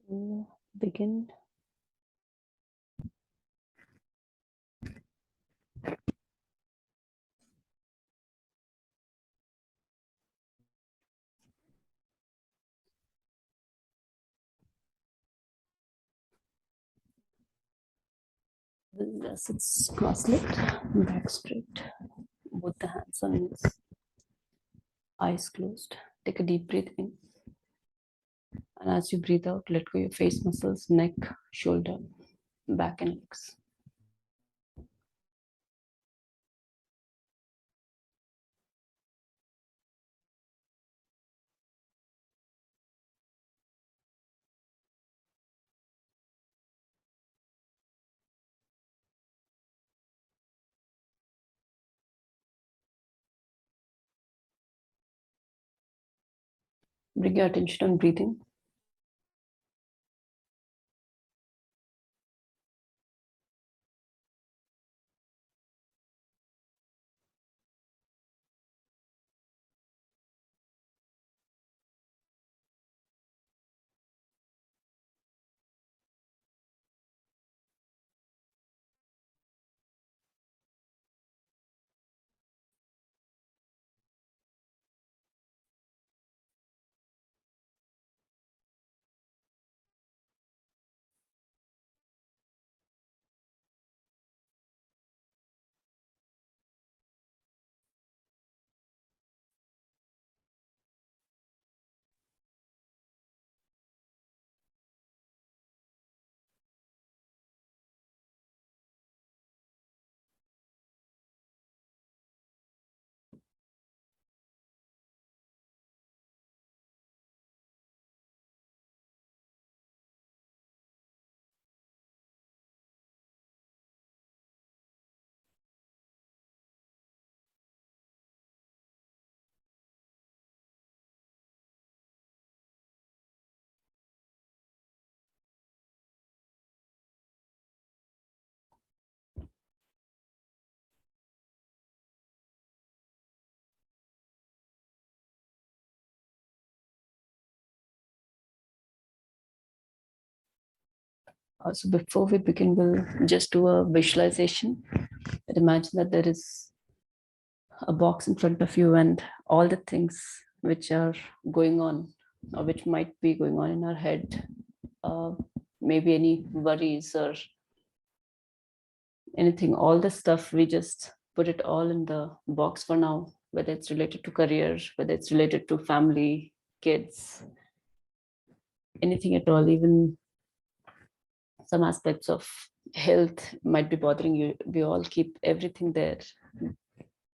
We'll begin. We'll sit cross-legged, back straight, both the hands on knees, eyes closed. Take a deep breath in. And as you breathe out, let go your face muscles, neck, shoulder, back and legs. Bring your attention on breathing. So before we begin, we'll just do a visualization. And imagine that there is a box in front of you and all the things which are going on or which might be going on in our head, maybe any worries or anything, all the stuff, we just put it all in the box for now, whether it's related to career, whether it's related to family, kids, anything at all, even some aspects of health might be bothering you. We all keep everything there.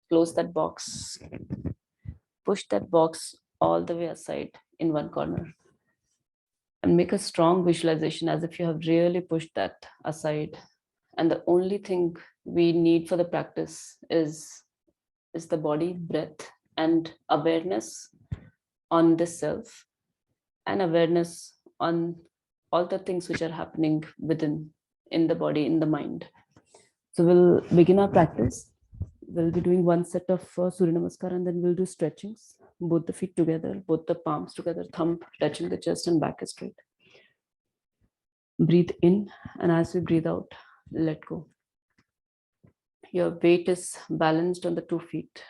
Close that box, push that box all the way aside in one corner, and make a strong visualization as if you have really pushed that aside. And the only thing we need for the practice is the body, breath, and awareness on the self, and awareness on all the things which are happening within, in the body, in the mind. So we'll begin our practice. We'll be doing one set of Surya Namaskar, and then we'll do stretchings. Both the feet together, both the palms together, thumb touching the chest and back is straight. Breathe in, and as we breathe out, let go. Your weight is balanced on the 2 feet.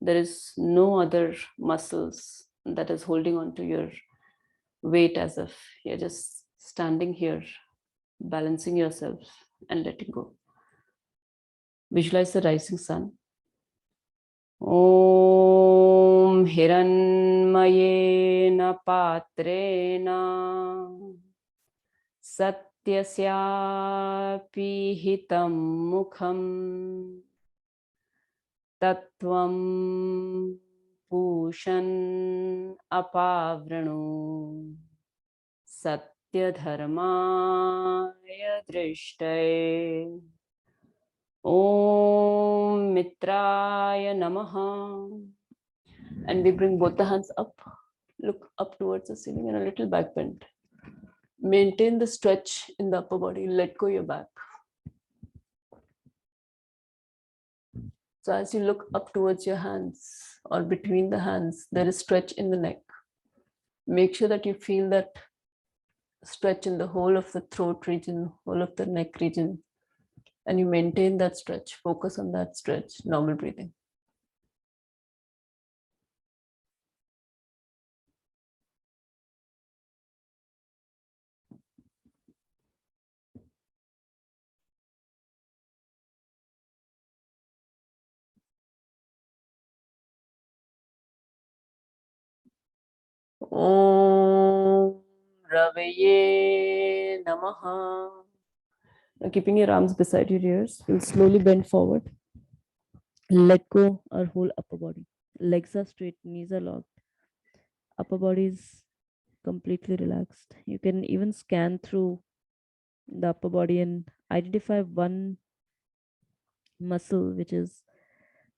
There is no other muscles that is holding on to your weight, as if you're just standing here, balancing yourself and letting go. Visualize the rising sun. Om Hiranmayena Patrena Satyasyapi Hitam Mukham Tattvam Pushan Apavranu Satyadharmaya Drishtaye Om Mitraya Namaha. And we bring both the hands up, look up towards the ceiling, and a little back bend. Maintain the stretch in the upper body, let go your back. So as you look up towards your hands or between the hands, there is stretch in the neck. Make sure that you feel that stretch in the whole of the throat region, whole of the neck region, and you maintain that stretch. Focus on that stretch. Normal breathing. Om Raveye Namaha. Now, keeping your arms beside your ears, you'll slowly bend forward. Let go our whole upper body. Legs are straight, knees are locked. Upper body is completely relaxed. You can even scan through the upper body and identify one muscle which is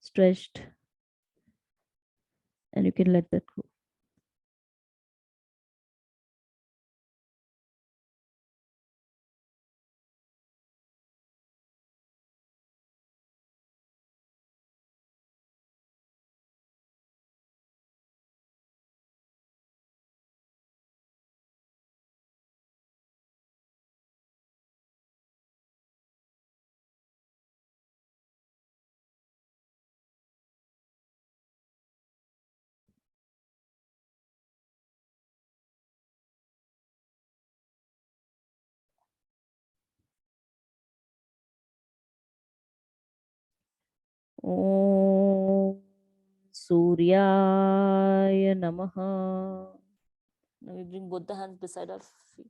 stretched, and you can let that go. Om Suryaya Namaha. Now we bring both the hands beside our feet.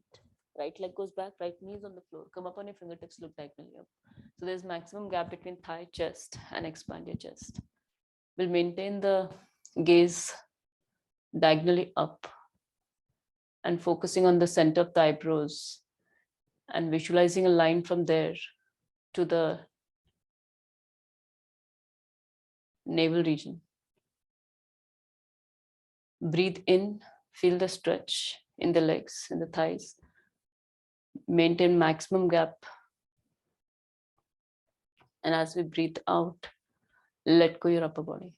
Right leg goes back, right knee is on the floor. Come up on your fingertips, look diagonally up. So there's maximum gap between thigh, chest, and expand your chest. We'll maintain the gaze diagonally up and focusing on the center of the eyebrows and visualizing a line from there to the navel region. Breathe in, feel the stretch in the legs, in the thighs. Maintain maximum gap. And as we breathe out, let go your upper body.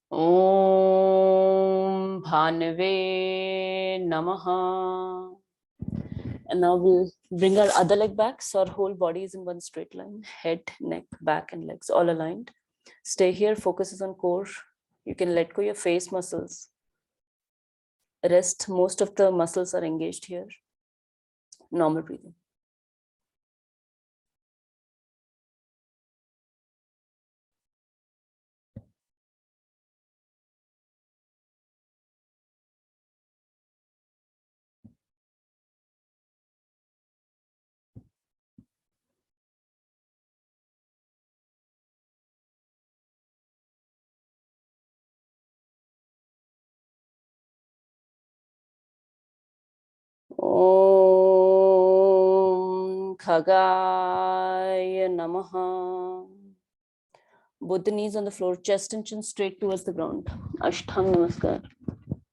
Om Bhanave Namaha. And now we'll bring our other leg back. So our whole body is in one straight line. Head, neck, back, and legs all aligned. Stay here, focuses on core. You can let go your face muscles. Rest, most of the muscles are engaged here. Normal breathing. Om Khagaya Namaha. Both the knees on the floor, chest and chin straight towards the ground. Ashtang Namaskar.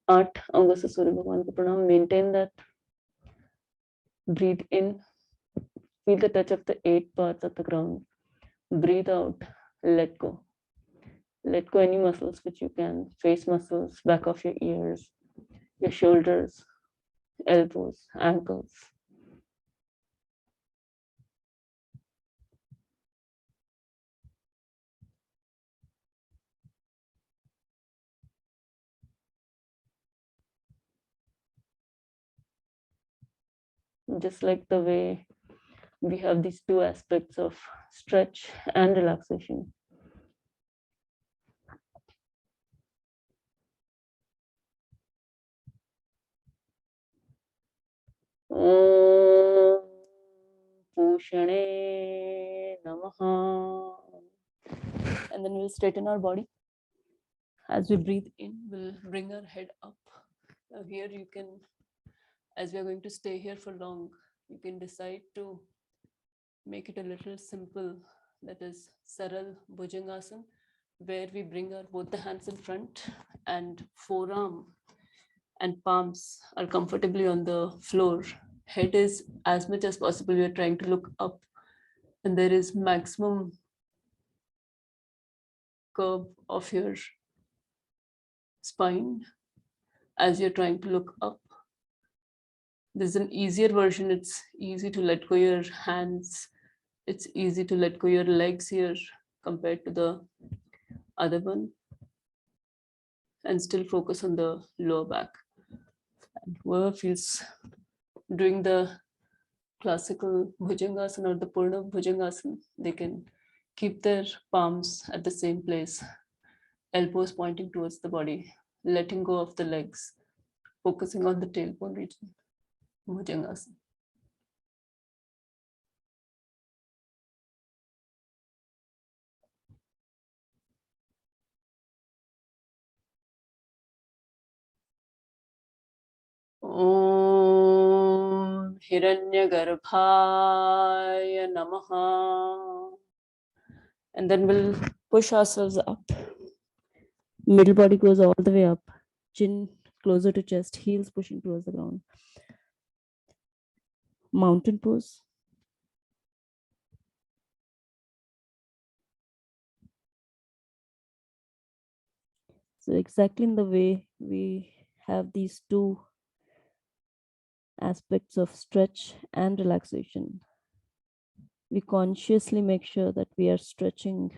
8 अंगों से सूर्य भगवान को प्रणाम. Maintain that. Breathe in. Feel the touch of the 8 parts of the ground. Breathe out. Let go. Let go any muscles which you can. Face muscles, back of your ears, your shoulders, elbows, ankles. Just like the way we have these two aspects of stretch and relaxation. Om Pushane Namaha. And then we'll straighten our body. As we breathe in, we'll bring our head up. Now here you can, as we are going to stay here for long, you can decide to make it a little simple. That is Saral Bhujangasana, where we bring our both the hands in front and forearm and palms are comfortably on the floor. Head is as much as possible, you're trying to look up, and there is maximum curve of your spine as you're trying to look up. There's an easier version. It's easy to let go your hands. It's easy to let go your legs here compared to the other one, and still focus on the lower back. And whoever feels doing the classical Bhujangasana or the Purna Bhujangasana, they can keep their palms at the same place, elbows pointing towards the body, letting go of the legs, focusing on the tailbone region. Bhujangasana. Om Hiranyagarbhaya Namaha. And then we'll push ourselves up. Middle body goes all the way up. Chin closer to chest, heels pushing towards the ground. Mountain pose. So exactly in the way we have these two aspects of stretch and relaxation, we consciously make sure that we are stretching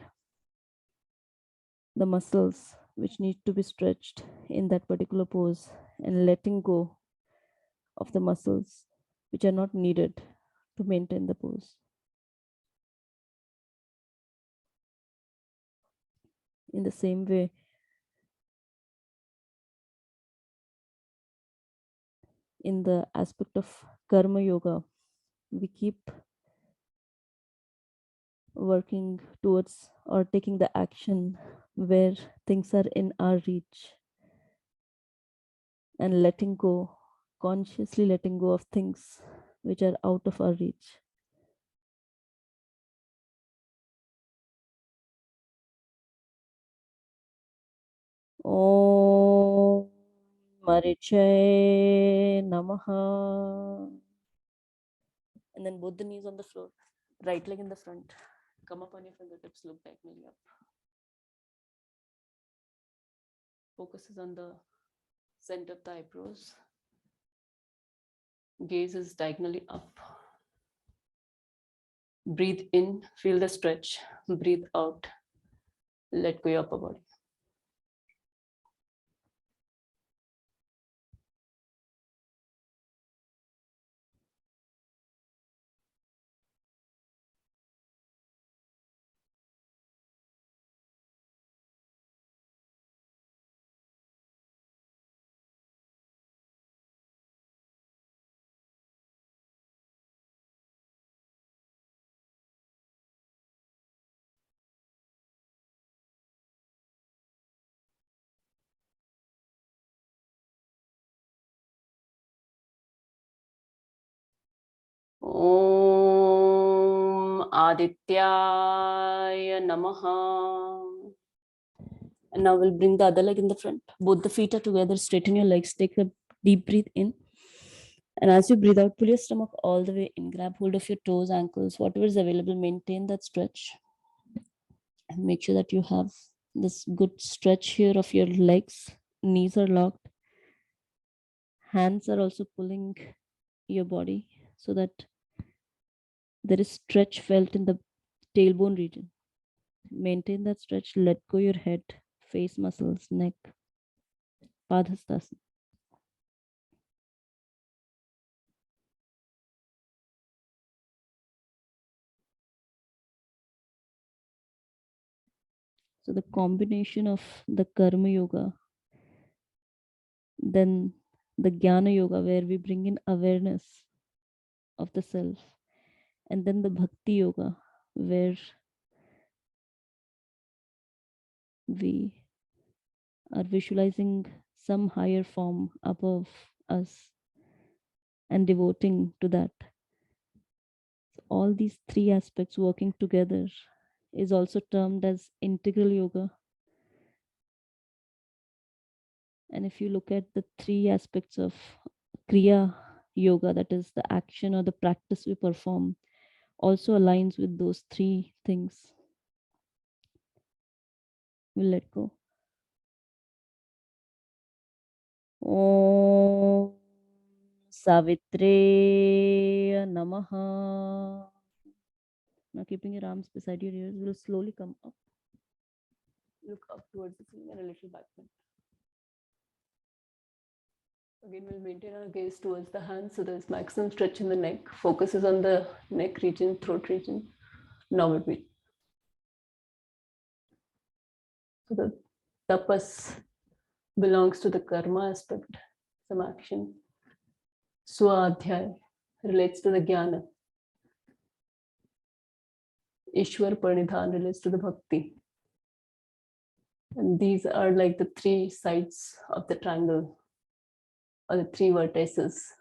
the muscles which need to be stretched in that particular pose and letting go of the muscles which are not needed to maintain the pose. In the same way, in the aspect of karma yoga, we keep working towards or taking the action where things are in our reach and letting go, consciously letting go of things which are out of our reach. Om Mariche Namaha. And then both the knees on the floor, right leg in the front. Come up on your fingertips, look diagonally up. Focus is on the center of the eyebrows. Gaze is diagonally up. Breathe in, feel the stretch. Breathe out, let go your upper body. Om Adityaya Namaha. And now we'll bring the other leg in the front. Both the feet are together. Straighten your legs. Take a deep breath in. And as you breathe out, pull your stomach all the way in. Grab hold of your toes, ankles, whatever is available. Maintain that stretch. And make sure that you have this good stretch here of your legs. Knees are locked. Hands are also pulling your body so that there is stretch felt in the tailbone region. Maintain that stretch. Let go your head, face muscles, neck. Padhastasana. So the combination of the Karma Yoga, then the Jnana Yoga, where we bring in awareness of the self, and then the Bhakti Yoga, where we are visualizing some higher form above us and devoting to that. So all these three aspects working together is also termed as integral yoga. And if you look at the three aspects of Kriya Yoga, that is the action or the practice we perform, also aligns with those three things. We'll let go. Om Savitre Namaha. Now keeping your arms beside your ears, will slowly come up. Look up towards the ceiling and a little back bend. Again, we'll maintain our gaze towards the hands, so there's maximum stretch in the neck. Focus is on the neck region, throat region. Now it will. So the tapas belongs to the karma aspect, some action. Swadhyay relates to the jnana. Ishwar Pranidhan relates to the bhakti. And these are like the three sides of the triangle, or the three vertices.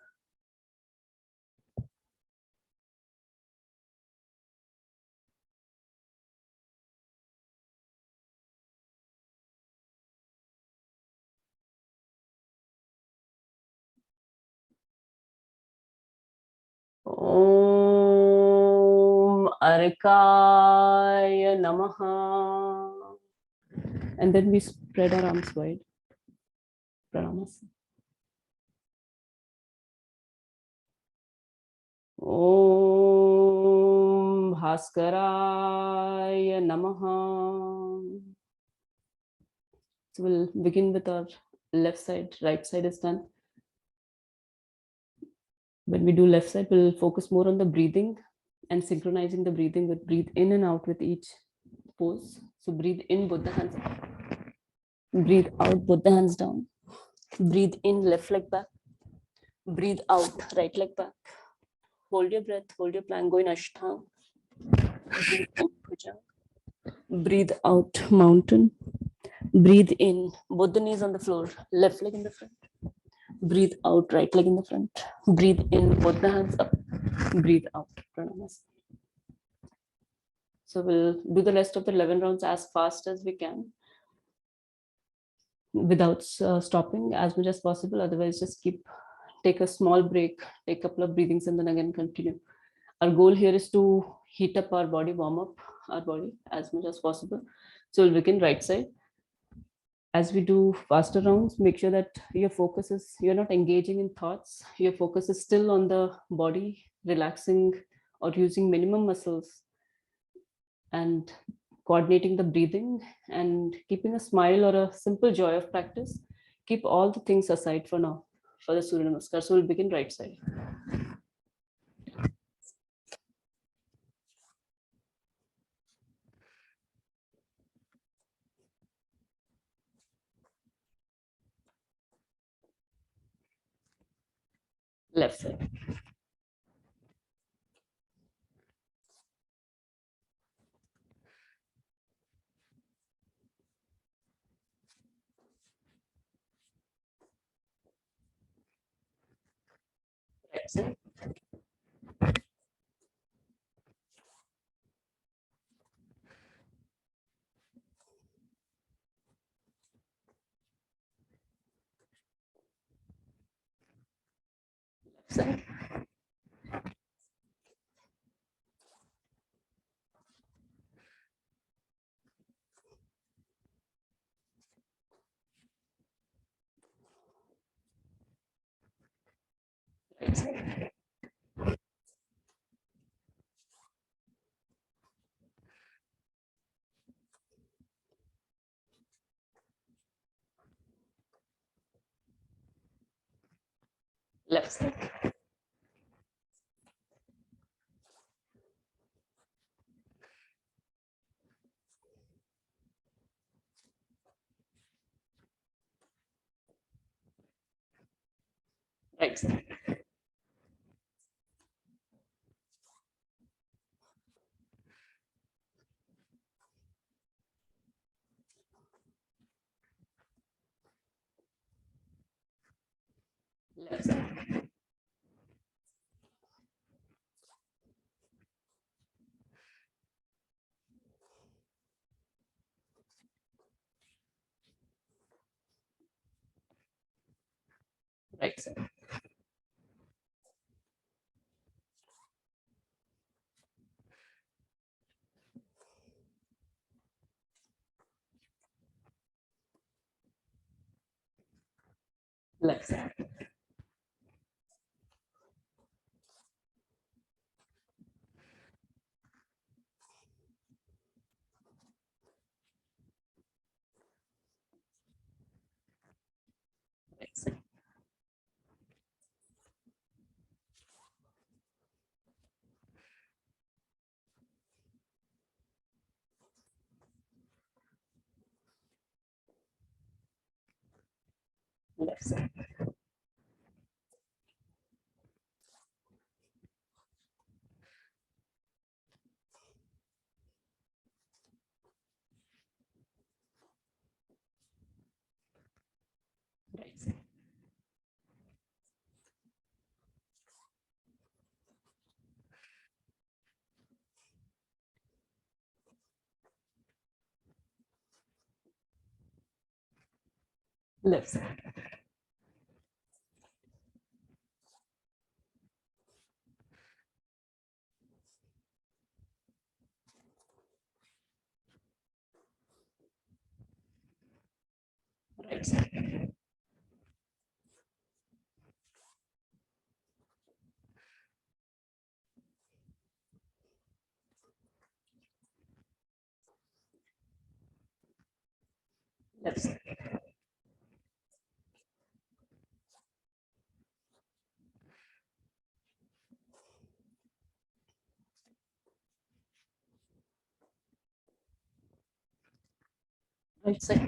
Om Arkaya Namaha. And then we spread our arms wide. Pranamas. Om Bhaskaraya Namaha. So we'll begin with our left side, right side is done. When we do left side, we'll focus more on the breathing and synchronizing the breathing with breathe in and out with each pose. So breathe in, both the hands up. Breathe out, both the hands down. Breathe in, left leg back. Breathe out, right leg back. Hold your breath, hold your plank, go in Ashtanga. Breathe in, Bhujanga. Breathe out, mountain. Breathe in, both the knees on the floor, left leg in the front. Breathe out, right leg in the front. Breathe in, both the hands up. Breathe out, Pranamas. So we'll do the rest of the 11 rounds as fast as we can without stopping as much as possible. Otherwise, just take a small break, take a couple of breathings, and then again continue. Our goal here is to heat up our body, warm up our body as much as possible. So we'll begin right side. As we do faster rounds, make sure that you're not engaging in thoughts. Your focus is still on the body, relaxing or using minimum muscles and coordinating the breathing and keeping a smile or a simple joy of practice. Keep all the things aside for now for the Surya Namaskar. So we'll begin right side. Left side. Right side. Left side. Right side. Left side. Right side. Left side. Right side. Left side. Right side. Left side. Right side. Left side. Right side. Left side. Right side.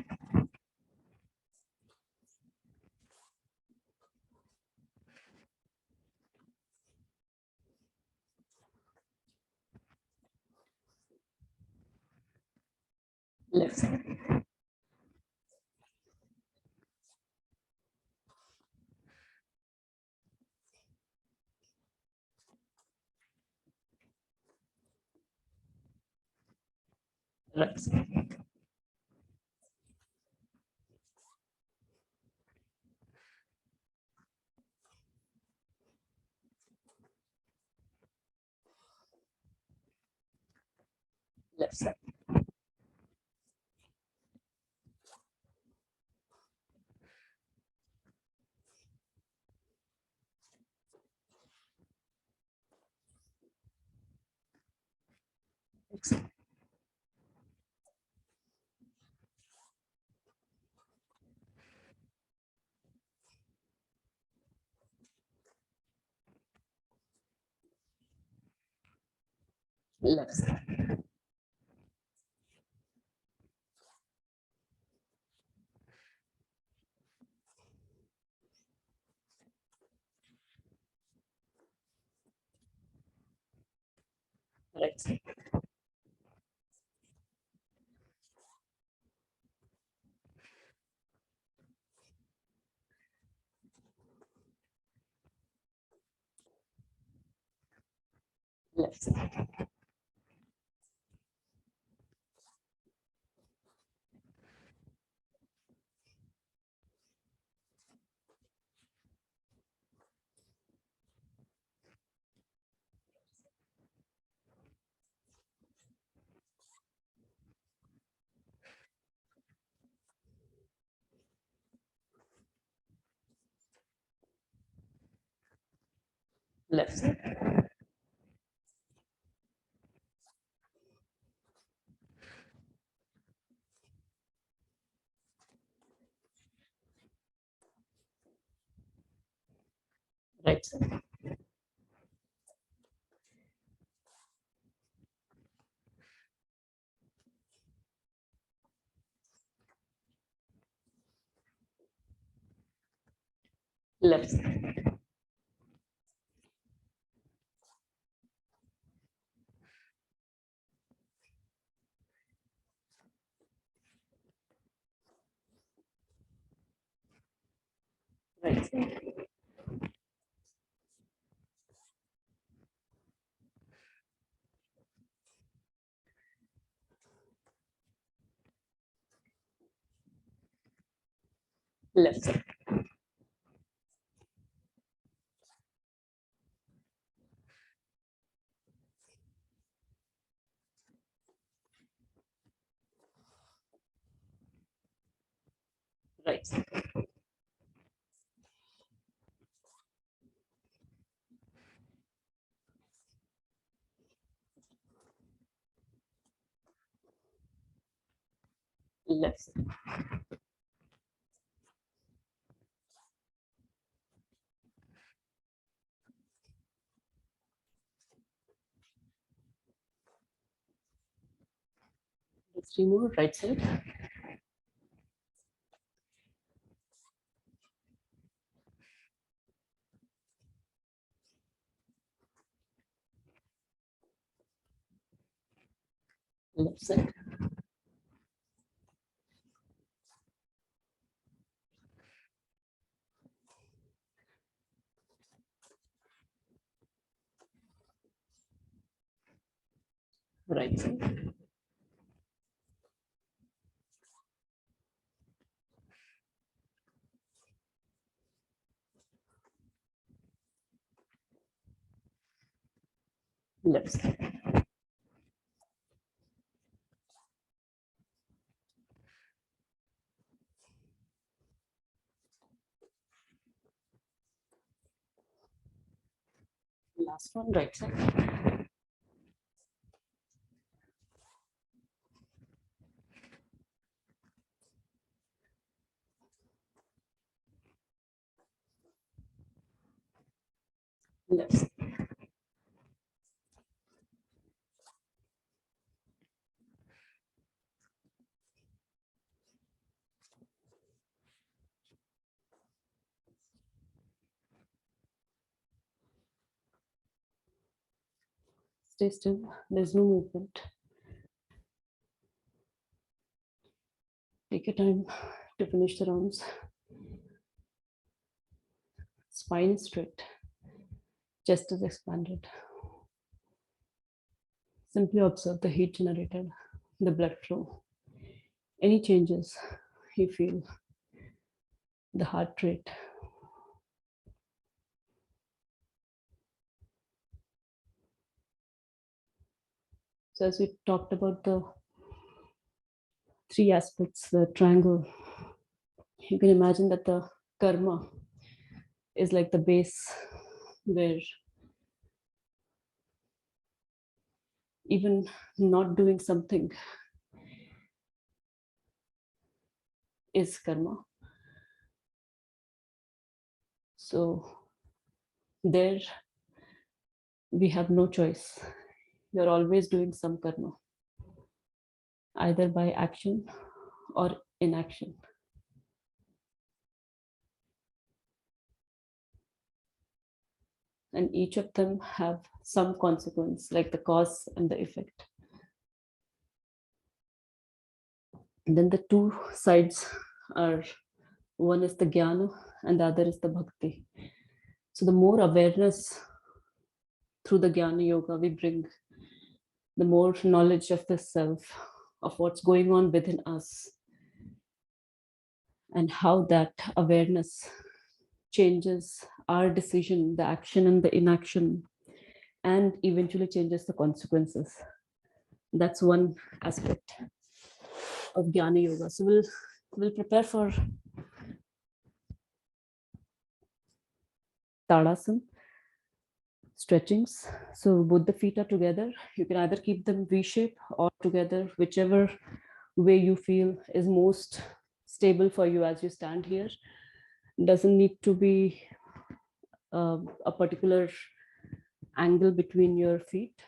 Left side. Right side. Left side. Right side. Left side. Right side. Left side. Left side. Right side. Left side. Right side. Left side. Right side. Left side. Let's remove right side. Left side. Right side. Left side. Last one, right side. Left side. Stay still. There's no movement. Take your time to finish the rounds. Spine is straight. Chest is expanded. Simply observe the heat generated, the blood flow. Any changes you feel, the heart rate. So as we talked about the three aspects, the triangle, you can imagine that the karma is like the base where even not doing something is karma. So there we have no choice. You're always doing some karma, either by action or inaction. And each of them have some consequence, like the cause and the effect. And then the two sides are, one is the jnana and the other is the bhakti. So the more awareness through the jnana yoga we bring, the more knowledge of the self, of what's going on within us, and how that awareness changes our decision, the action and the inaction, and eventually changes the consequences. That's one aspect of Jnana Yoga. So we'll prepare for Tadasana, stretchings. So both the feet are together. You can either keep them V shape or together, whichever way you feel is most stable for you as you stand here. Doesn't need to be a particular angle between your feet,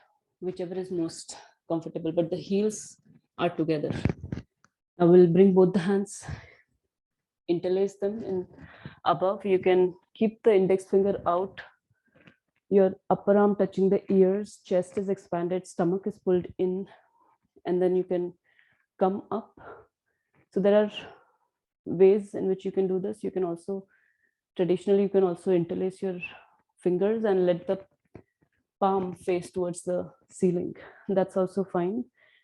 whichever is most comfortable, but the heels are together. I will bring both the hands, interlace them in above. You can keep the index finger out, your upper arm touching the ears, chest is expanded, stomach is pulled in, and then you can come up. So there are ways in which you can do this. You can also, traditionally, you can also interlace your fingers and let the palm face towards the ceiling. That's also fine.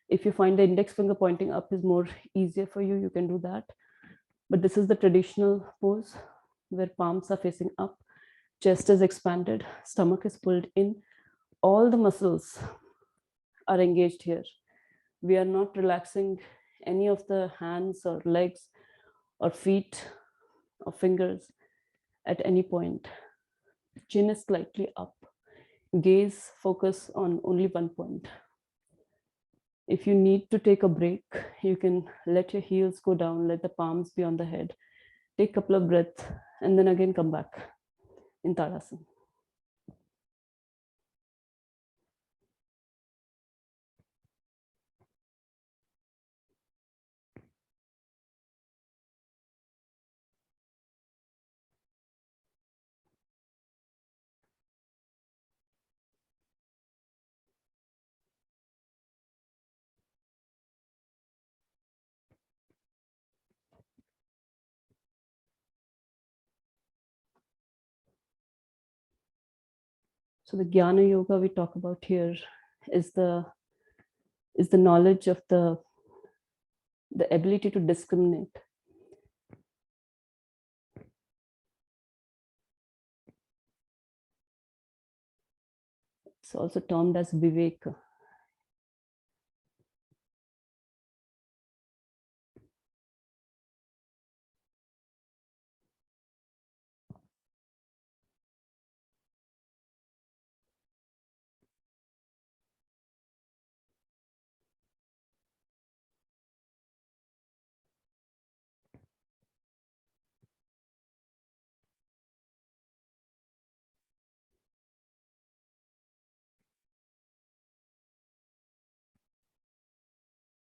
If you find the index finger pointing up is more easier for you, you can do that. But this is the traditional pose where palms are facing up, chest is expanded, stomach is pulled in, all the muscles are engaged here. We are not relaxing any of the hands or legs or feet or fingers at any point. Chin is slightly up. Gaze, focus on only one point. If you need to take a break, you can let your heels go down, let the palms be on the head. Take a couple of breaths and then again come back in Tadasana. So the Jnana Yoga we talk about here is the knowledge of the ability to discriminate. It's also termed as Viveka.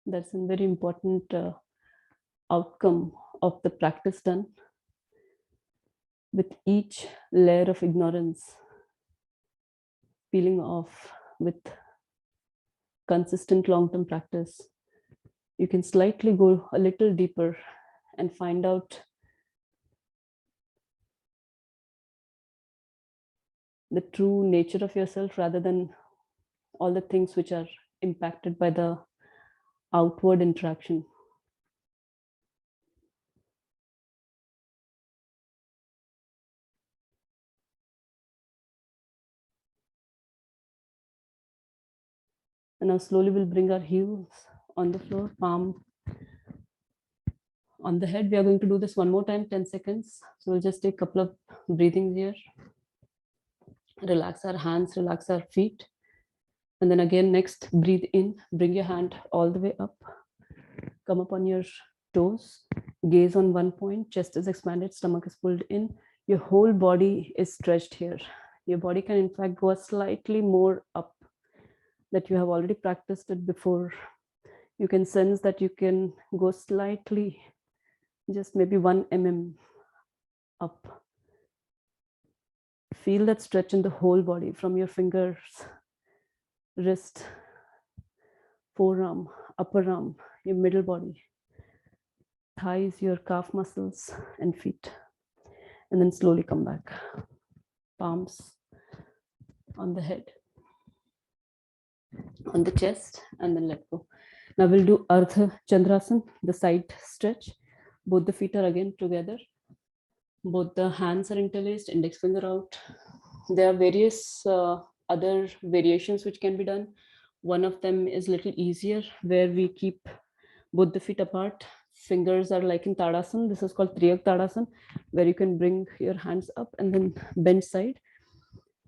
That's a very important outcome of the practice done. With each layer of ignorance peeling off with consistent long-term practice, you can slightly go a little deeper and find out the true nature of yourself rather than all the things which are impacted by the outward interaction. And now slowly we'll bring our heels on the floor, palm on the head. We are going to do this one more time, 10 seconds. So we'll just take a couple of breathings here. Relax our hands, relax our feet. And then again, next, breathe in, bring your hand all the way up. Come up on your toes, gaze on one point, chest is expanded, stomach is pulled in. Your whole body is stretched here. Your body can in fact go slightly more up, that you have already practiced it before. You can sense that you can go slightly, just maybe 1 mm up. Feel that stretch in the whole body, from your fingers, wrist, forearm, upper arm, your middle body, thighs, your calf muscles and feet. And then slowly come back. Palms on the head, on the chest, and then let go. Now we'll do Ardha Chandrasana, the side stretch. Both the feet are again together. Both the hands are interlaced, index finger out. There are various other variations which can be done. One of them is a little easier, where we keep both the feet apart. Fingers are like in Tadasana. This is called Triyak Tadasana, where you can bring your hands up and then bend side.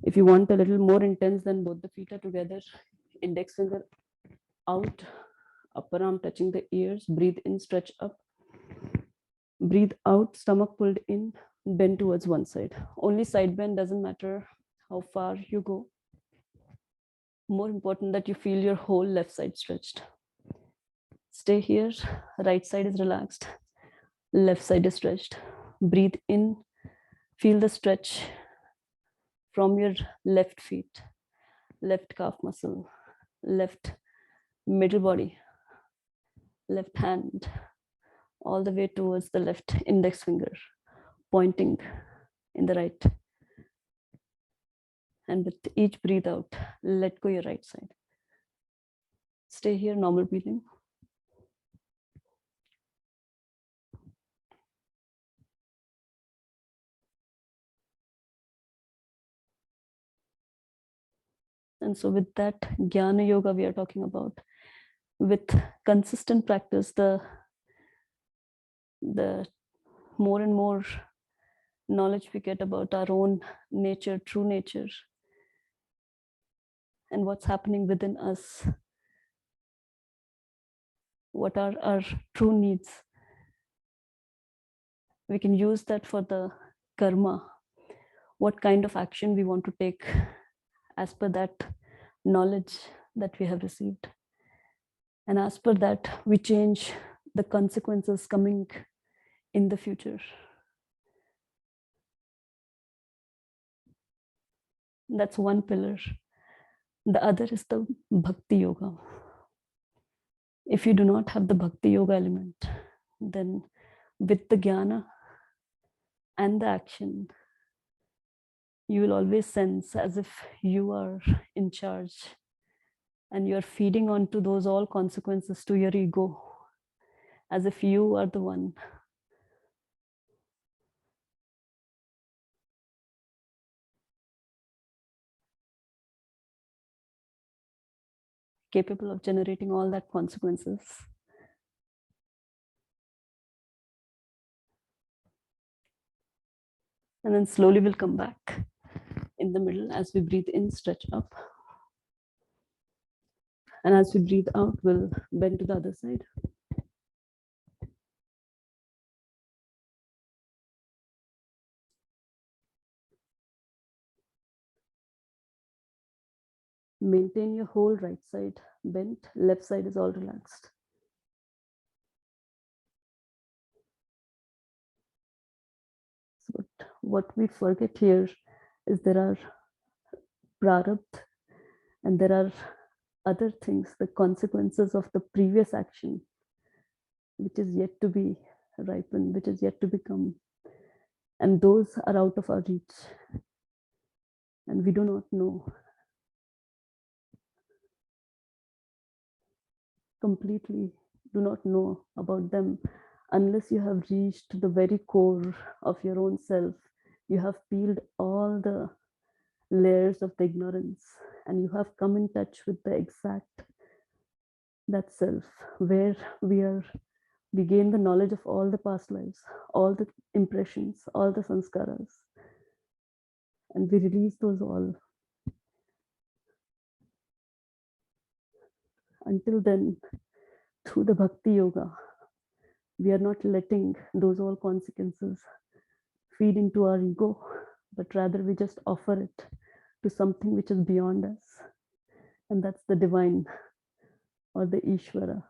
If you want a little more intense, then both the feet are together, index finger out, upper arm touching the ears. Breathe in, stretch up. Breathe out, stomach pulled in, bend towards one side. Only side bend, doesn't matter how far you go. More important that you feel your whole left side stretched. Stay here, right side is relaxed, left side is stretched. Breathe in, feel the stretch from your left feet, left calf muscle, left middle body, left hand, all the way towards the left index finger, pointing in the right. And with each breathe out, let go your right side. Stay here, normal breathing. And so with that Jnana Yoga we are talking about, with consistent practice, the more and more knowledge we get about our own nature, true nature, and what's happening within us, what are our true needs, we can use that for the karma, what kind of action we want to take as per that knowledge that we have received. And as per that, we change the consequences coming in the future. That's one pillar. The other is the bhakti yoga. If you do not have the bhakti yoga element, then with the jnana and the action, you will always sense as if you are in charge and you're feeding onto those all consequences to your ego, as if you are the one capable of generating all that consequences. And then slowly we'll come back in the middle as we breathe in, stretch up. And as we breathe out, we'll bend to the other side. Maintain your whole right side bent, left side is all relaxed. So what we forget here is there are prarabdha and there are other things, the consequences of the previous action, which is yet to be ripened, which is yet to become. And those are out of our reach. And we do not know completely, do not know about them unless you have reached the very core of your own self. You have peeled all the layers of the ignorance and you have come in touch with the exact that self where we gain the knowledge of all the past lives, all the impressions, all the sanskaras, and we release those all. Until then, through the bhakti yoga, we are not letting those all consequences feed into our ego, but rather we just offer it to something which is beyond us, and that's the divine or the Ishvara,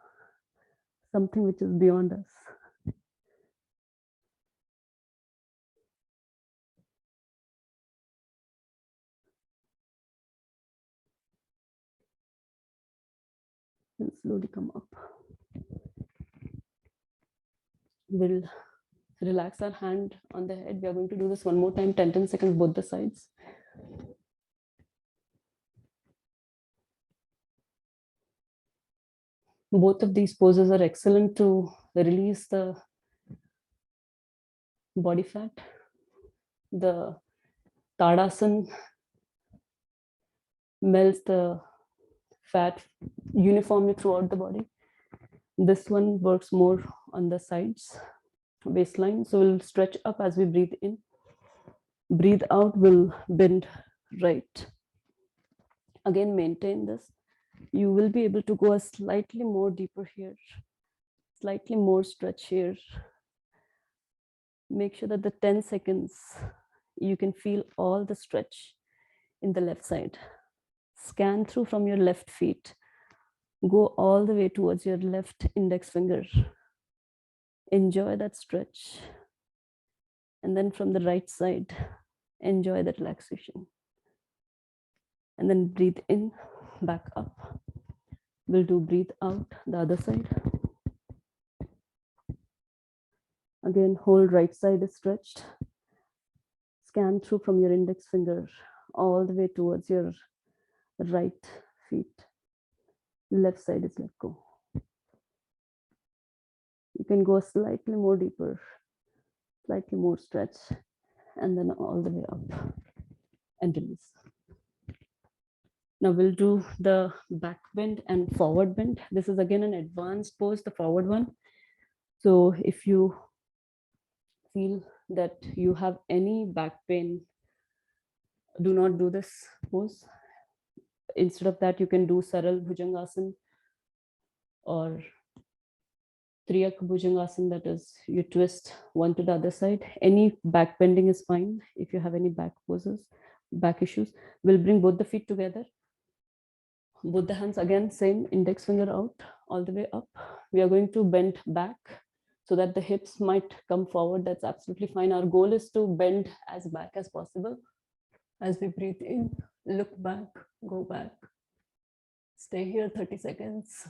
something which is beyond us. And slowly come up. We'll relax our hand on the head. We are going to do this one more time, 10 seconds, both the sides. Both of these poses are excellent to release the body fat. The Tadasana melts the fat uniformly throughout the body. This one works more on the sides, waistline. So we'll stretch up as we breathe in. Breathe out, we'll bend right. Again, maintain this. You will be able to go a slightly more deeper here, slightly more stretch here. Make sure that the 10 seconds, you can feel all the stretch in the left side. Scan through from your left feet. Go all the way towards your left index finger. Enjoy that stretch. And then from the right side, enjoy that relaxation. And then breathe in, back up. We'll do breathe out, the other side. Again, whole right side is stretched. Scan through from your index finger all the way towards your right feet. Left side is let go. You can go slightly more deeper, slightly more stretch, and then all the way up and release. Now we'll do the back bend and forward bend. This is again an advanced pose, the forward one. So if you feel that you have any back pain, do not do this pose. Instead of that, you can do Saral Bhujangasana or Triyak Bhujangasana, that is, you twist one to the other side. Any back bending is fine if you have any back poses, back issues. We'll bring both the feet together. Both the hands again, same, index finger out, all the way up. We are going to bend back so that the hips might come forward. That's absolutely fine. Our goal is to bend as back as possible. As we breathe in, look back, go back. Stay here 30 seconds.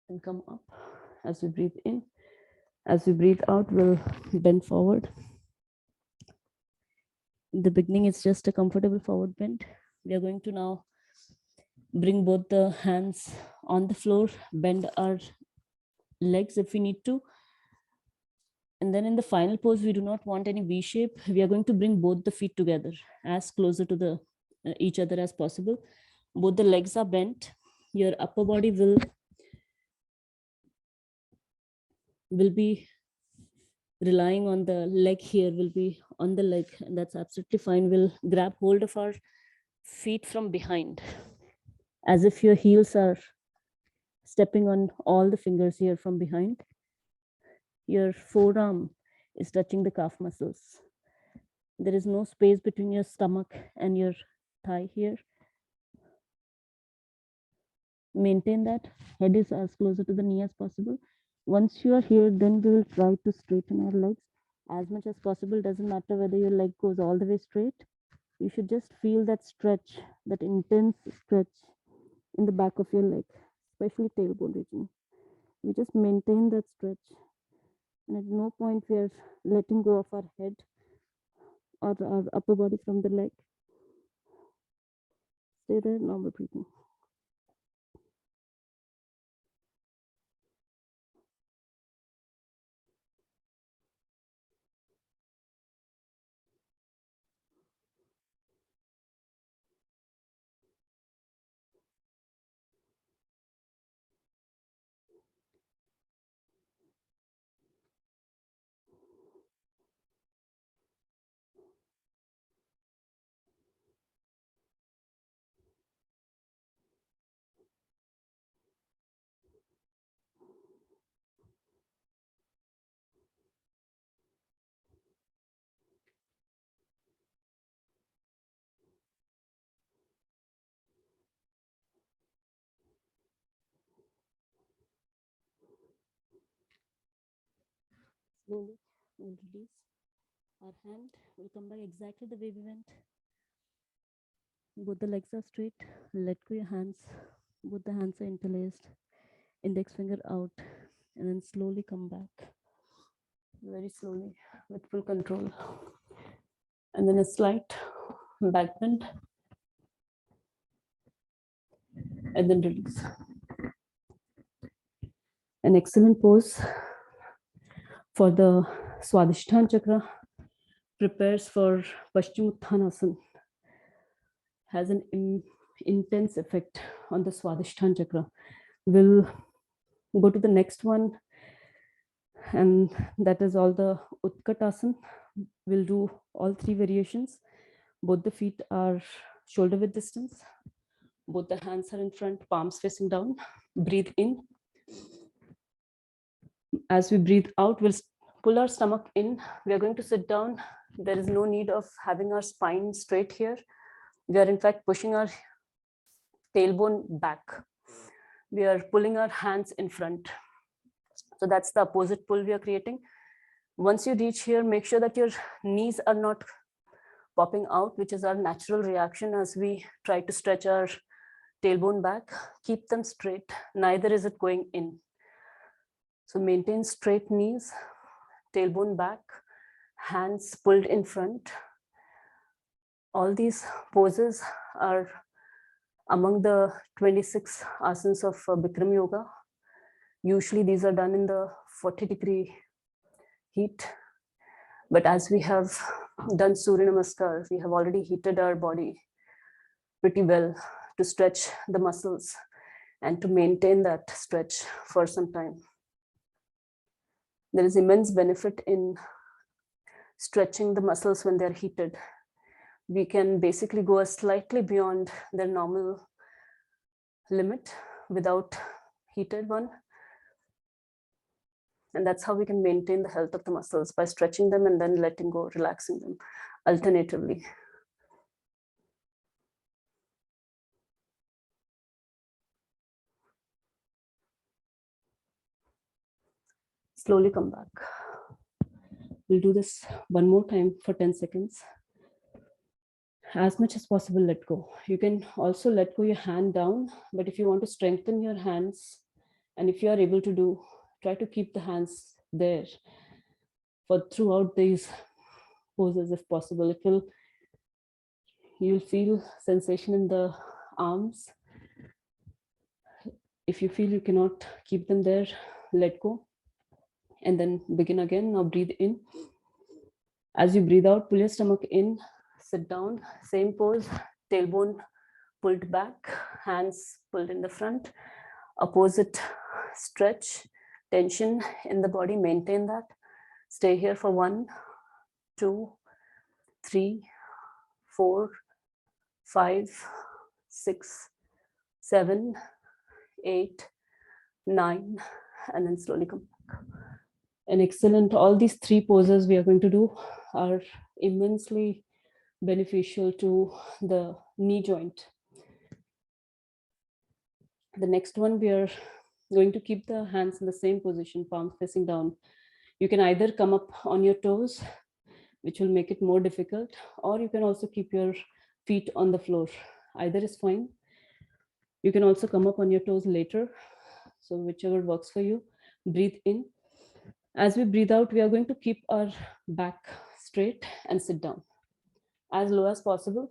And come up as we breathe in. As we breathe out, we'll bend forward. In the beginning, it's just a comfortable forward bend. We are going to now bring both the hands on the floor, bend our legs if we need to. And then in the final pose, we do not want any V shape. We are going to bring both the feet together as closer to the each other as possible. Both the legs are bent. Your upper body will be relying on the leg here, will be on the leg, and that's absolutely fine. We'll grab hold of our feet from behind as if your heels are stepping on all the fingers here from behind. Your forearm is touching the calf muscles. There is no space between your stomach and your thigh here. Maintain that. Head is as closer to the knee as possible. Once you are here, then we will try to straighten our legs as much as possible. Doesn't matter whether your leg goes all the way straight. You should just feel that stretch, that intense stretch in the back of your leg, especially tailbone region. We just maintain that stretch. And at no point we are letting go of our head or our upper body from the leg. Stay there, normal breathing. Slowly, we'll release our hand. We'll come back exactly the way we went. Both the legs are straight. Let go your hands. Both the hands are interlaced. Index finger out. And then slowly come back. Very slowly, with full control. And then a slight back bend. And then release. An excellent pose for the Swadhisthana chakra. Prepares for Paschimottanasana. Has an intense effect on the Swadhisthana chakra. We'll go to the next one, and that is all the Utkatasana. We'll do all three variations. Both the feet are shoulder width distance. Both the hands are in front, palms facing down. Breathe in. As we breathe out, we'll pull our stomach in. We are going to sit down. There is no need of having our spine straight here. We are in fact pushing our tailbone back. We are pulling our hands in front. So that's the opposite pull we are creating. Once you reach here, make sure that your knees are not popping out, which is our natural reaction as we try to stretch our tailbone back. Keep them straight, neither is it going in. So maintain straight knees, tailbone back, hands pulled in front. All these poses are Among the 26 asanas of Bikram Yoga, usually these are done in the 40-degree heat. But as we have done Surya Namaskar, we have already heated our body pretty well to stretch the muscles and to maintain that stretch for some time. There is immense benefit in stretching the muscles when they're heated. We can basically go slightly beyond their normal limit without heated one. And that's how we can maintain the health of the muscles, by stretching them and then letting go, relaxing them alternatively. Slowly come back. We'll do this one more time for 10 seconds. As much as possible, let go. You can also let go your hand down, but if you want to strengthen your hands, and if you are able to do, try to keep the hands there for throughout these poses if possible. You'll feel sensation in the arms. If you feel you cannot keep them there, let go and then begin again. Now breathe in. As you breathe out, pull your stomach in, sit down, same pose, tailbone pulled back, hands pulled in the front, opposite stretch, tension in the body, maintain that. Stay here for 1, 2, 3, 4, 5, 6, 7, 8, 9, and then slowly come back. And excellent. All these 3 poses we are going to do are immensely beneficial to the knee joint. The next one, we are going to keep the hands in the same position, palms facing down. You can either come up on your toes, which will make it more difficult, or you can also keep your feet on the floor. Either is fine. You can also come up on your toes later. So whichever works for you. Breathe in. As we breathe out, we are going to keep our back straight and sit down as low as possible.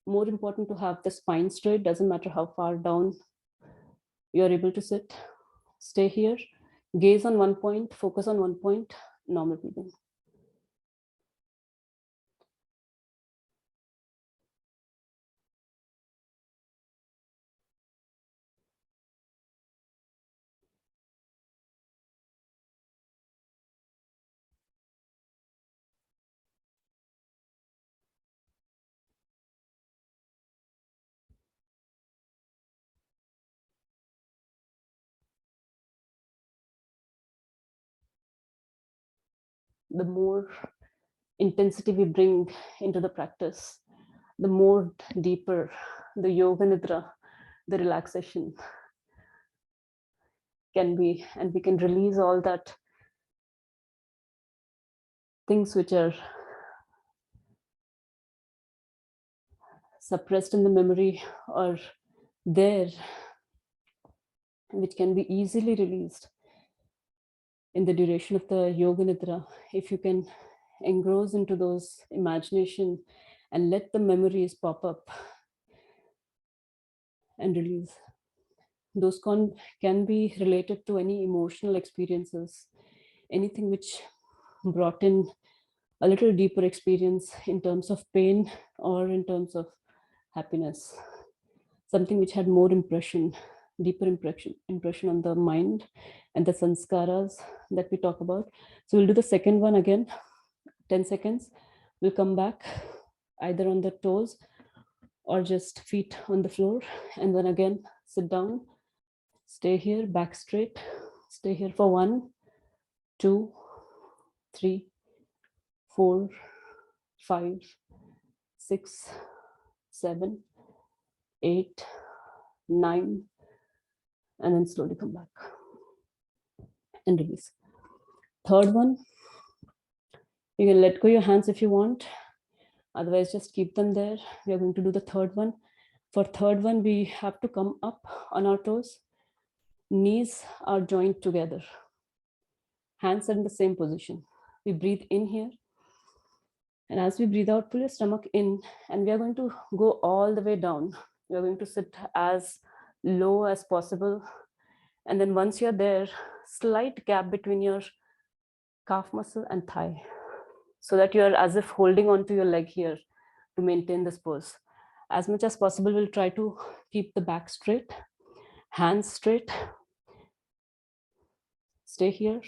More important to have the spine straight, doesn't matter how far down you're able to sit. Stay here, gaze on one point, focus on one point, normal breathing. The more intensity we bring into the practice, the more deeper the yoga nidra, the relaxation can be, and we can release all that things which are suppressed in the memory or there, which can be easily released in the duration of the yoga nidra. If you can engross into those imagination and let the memories pop up and release. Those can be related to any emotional experiences, anything which brought in a little deeper experience in terms of pain or in terms of happiness, something which had more impression, deeper impression on the mind and the sanskaras that we talk about. So we'll do the second one again, 10 seconds. We'll come back either on the toes or just feet on the floor, and then again sit down, stay here, back straight, stay here for 1, 2, 3, 4, 5, 6, 7, 8, 9, and then slowly come back and release. Third one, you can let go your hands if you want, otherwise just keep them there. We are going to do the third one. For third one, we have to come up on our toes, knees are joined together, hands are in the same position. We breathe in here, And as we breathe out, pull your stomach in, and we are going to go all the way down. We are going to sit as low as possible. And then once you're there, slight gap between your calf muscle and thigh, so that you're as if holding onto your leg here to maintain this pose. As much as possible, we'll try to keep the back straight, hands straight. Stay here.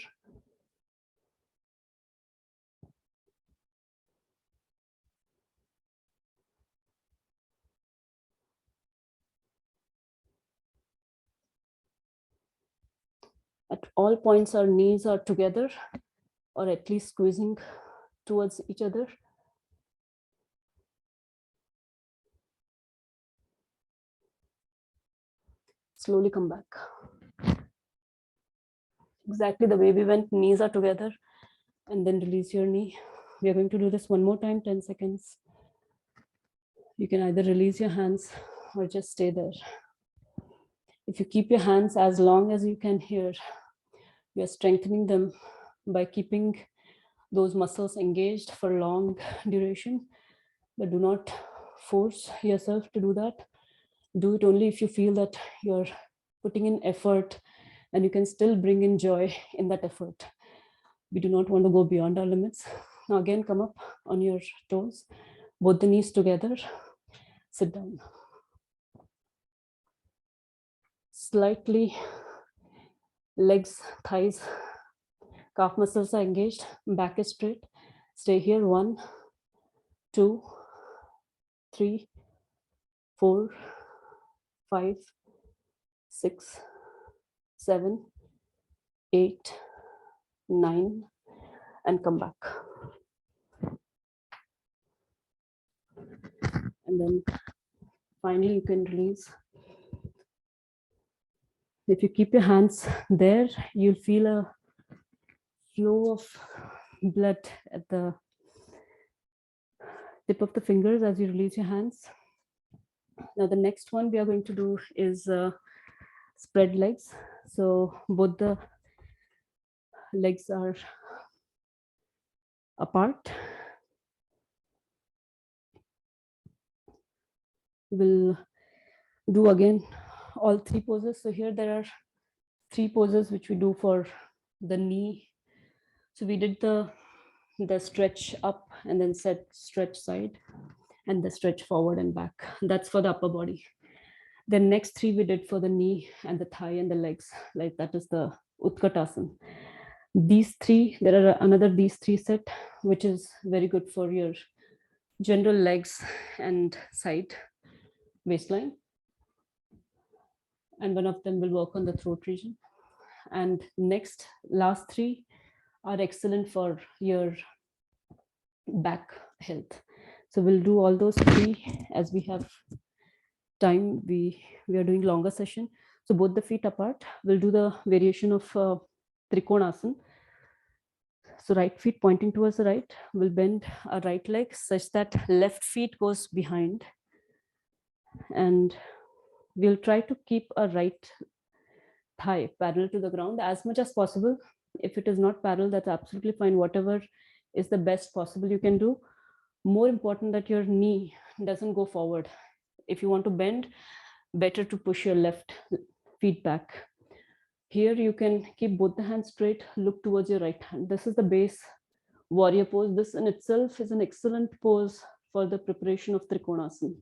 At all points, our knees are together, or at least squeezing towards each other. Slowly come back. Exactly the way we went, knees are together, and then release your knee. We are going to do this one more time, 10 seconds. You can either release your hands or just stay there. If you keep your hands as long as you can here, you are strengthening them by keeping those muscles engaged for long duration, but do not force yourself to do that. Do it only if you feel that you're putting in effort and you can still bring in joy in that effort. We do not want to go beyond our limits. Now again, come up on your toes, both the knees together, sit down. Slightly legs, thighs, calf muscles are engaged, back is straight. Stay here, 1, 2, 3, 4, 5, 6, 7, 8, 9, and come back. And then finally, you can release. If you keep your hands there, you'll feel a flow of blood at the tip of the fingers as you release your hands. Now, the next one we are going to do is spread legs. So both the legs are apart. We'll do again all 3 poses. So here there are 3 poses which we do for the knee. So we did the stretch up and then stretch side and the stretch forward and back. That's for the upper body. The next 3 we did for the knee and the thigh and the legs, like that is the Utkatasana. These 3, there are another these 3 set, which is very good for your general legs and side waistline. And one of them will work on the throat region. And next, last 3 are excellent for your back health. So we'll do all those 3 as we have time. We are doing longer session. So both the feet apart, we'll do the variation of Trikonasana. So right feet pointing towards the right, we'll bend our right leg such that left feet goes behind. And we'll try to keep our right thigh parallel to the ground as much as possible. If it is not parallel, that's absolutely fine. Whatever is the best possible you can do. More important that your knee doesn't go forward. If you want to bend, better to push your left feet back. Here you can keep both the hands straight, look towards your right hand. This is the base warrior pose. This in itself is an excellent pose for the preparation of Trikonasana.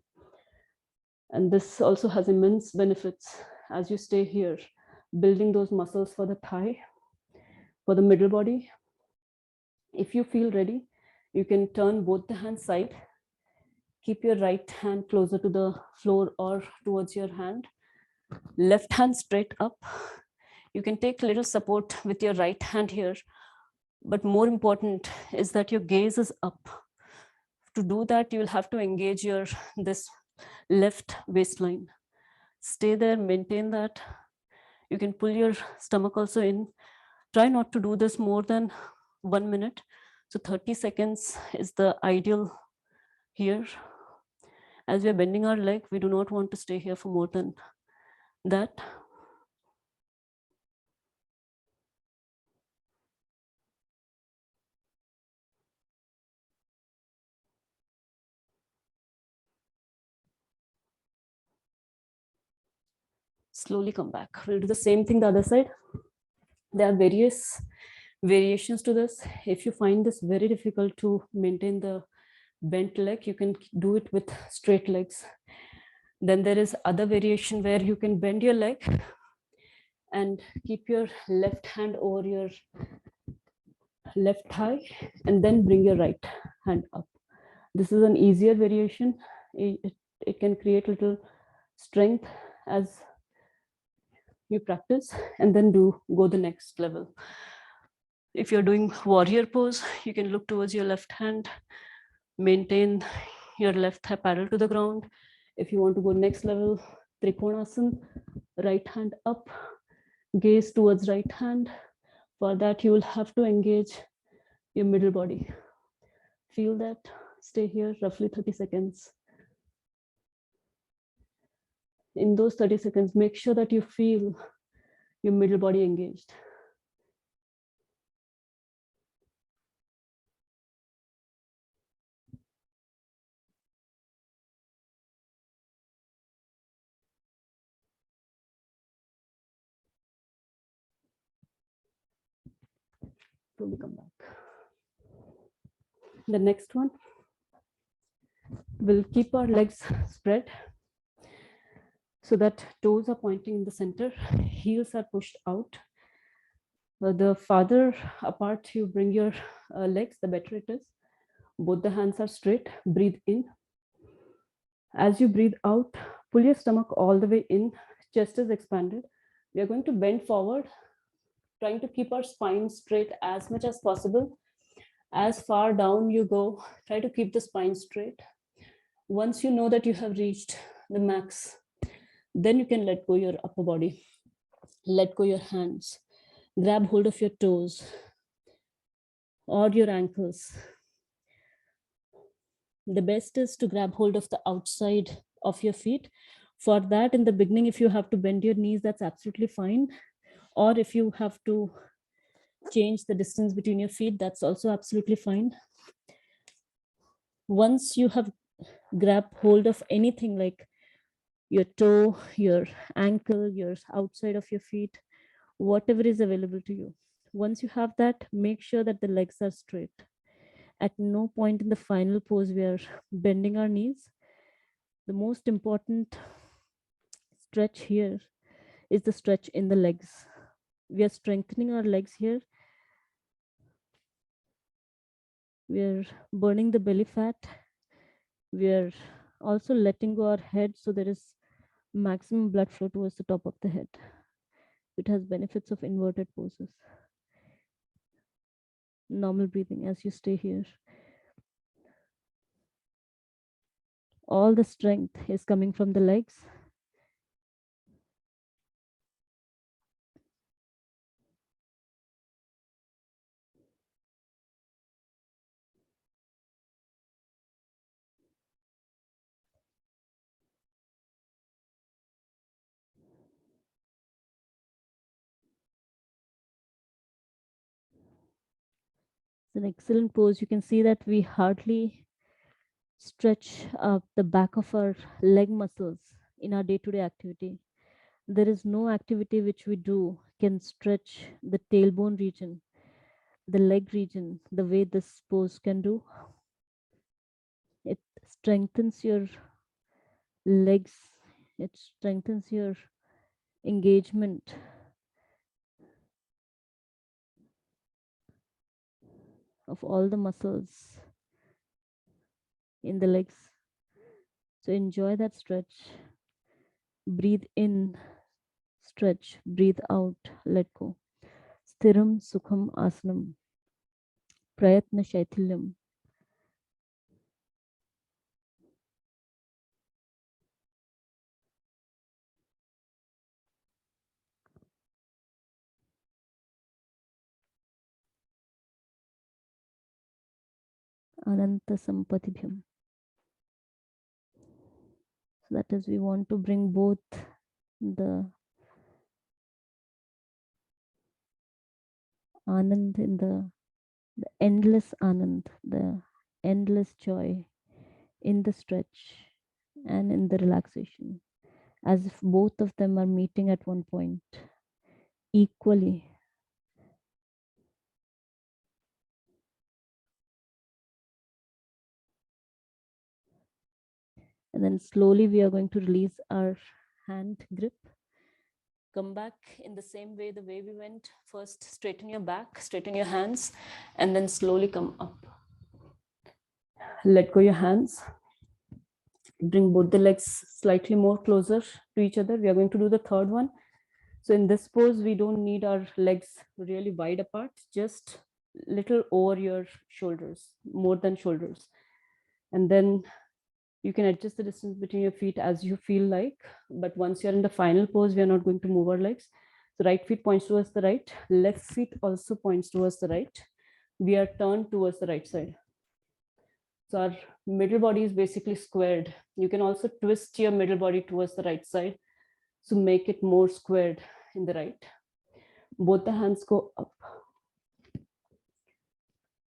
And this also has immense benefits as you stay here, building those muscles for the thigh, for the middle body. If you feel ready, you can turn both the hands side. Keep your right hand closer to the floor or towards your hand. Left hand straight up. You can take a little support with your right hand here, but more important is that your gaze is up. To do that, you will have to engage this left waistline. Stay there, maintain that. You can pull your stomach also in. Try not to do this more than 1 minute. So 30 seconds is the ideal here. As we are bending our leg, we do not want to stay here for more than that. Slowly come back. We'll do the same thing the other side. There are various variations to this. If you find this very difficult to maintain the bent leg, you can do it with straight legs. Then there is other variation where you can bend your leg and keep your left hand over your left thigh and then bring your right hand up. This is an easier variation. It can create little strength as you practice, and then go the next level. If you're doing warrior pose, you can look towards your left hand, maintain your left thigh parallel to the ground. If you want to go next level, Trikonasana, right hand up, gaze towards right hand. For that, you will have to engage your middle body. Feel that. Stay here roughly 30 seconds. In those 30 seconds, make sure that you feel your middle body engaged. Slowly come back. The next one, we'll keep our legs spread so that toes are pointing in the center, heels are pushed out. The farther apart you bring your legs, the better it is. Both the hands are straight. Breathe in. As you breathe out, pull your stomach all the way in, chest is expanded. We are going to bend forward, trying to keep our spine straight as much as possible. As far down you go, try to keep the spine straight. Once you know that you have reached the max, then you can let go your upper body. Let go your hands. Grab hold of your toes or your ankles. The best is to grab hold of the outside of your feet. For that, in the beginning, if you have to bend your knees, that's absolutely fine. Or if you have to change the distance between your feet, that's also absolutely fine. Once you have grabbed hold of anything like your toe, your ankle, your outside of your feet, whatever is available to you, once you have that, make sure that the legs are straight. At no point in the final pose we are bending our knees. The most important stretch here is the stretch in the legs. We are strengthening our legs here. We are burning the belly fat. We are also letting go our head so there is maximum blood flow towards the top of the head. It has benefits of inverted poses. Normal breathing as you stay here. All the strength is coming from the legs. It's an excellent pose. You can see that we hardly stretch up the back of our leg muscles in our day-to-day activity. There is no activity which we do can stretch the tailbone region, the leg region, the way this pose can do. It strengthens your legs, it strengthens your engagement. Of all the muscles in the legs. So enjoy that stretch. Breathe in, stretch, breathe out, let go. Sthiram Sukham Asanam. Prayatna Shaithilyam. Ananta Sampatibhyam. So that is, we want to bring both the Anand in the endless Anand, the endless joy in the stretch and in the relaxation. as if both of them are meeting at one point equally. And then slowly we are going to release our hand grip. Come back in the same way, the way we went. First, straighten your back, straighten your hands, and then slowly come up. Let go your hands. Bring both the legs slightly more closer to each other. We are going to do the third one. So in this pose, we don't need our legs really wide apart, just little over your shoulders, more than shoulders. And then you can adjust the distance between your feet as you feel like. But once you're in the final pose, we are not going to move our legs. The right feet points towards the right, left feet also points towards the right. We are turned towards the right side. So our middle body is basically squared. You can also twist your middle body towards the right side to make it more squared in the right. Both the hands go up.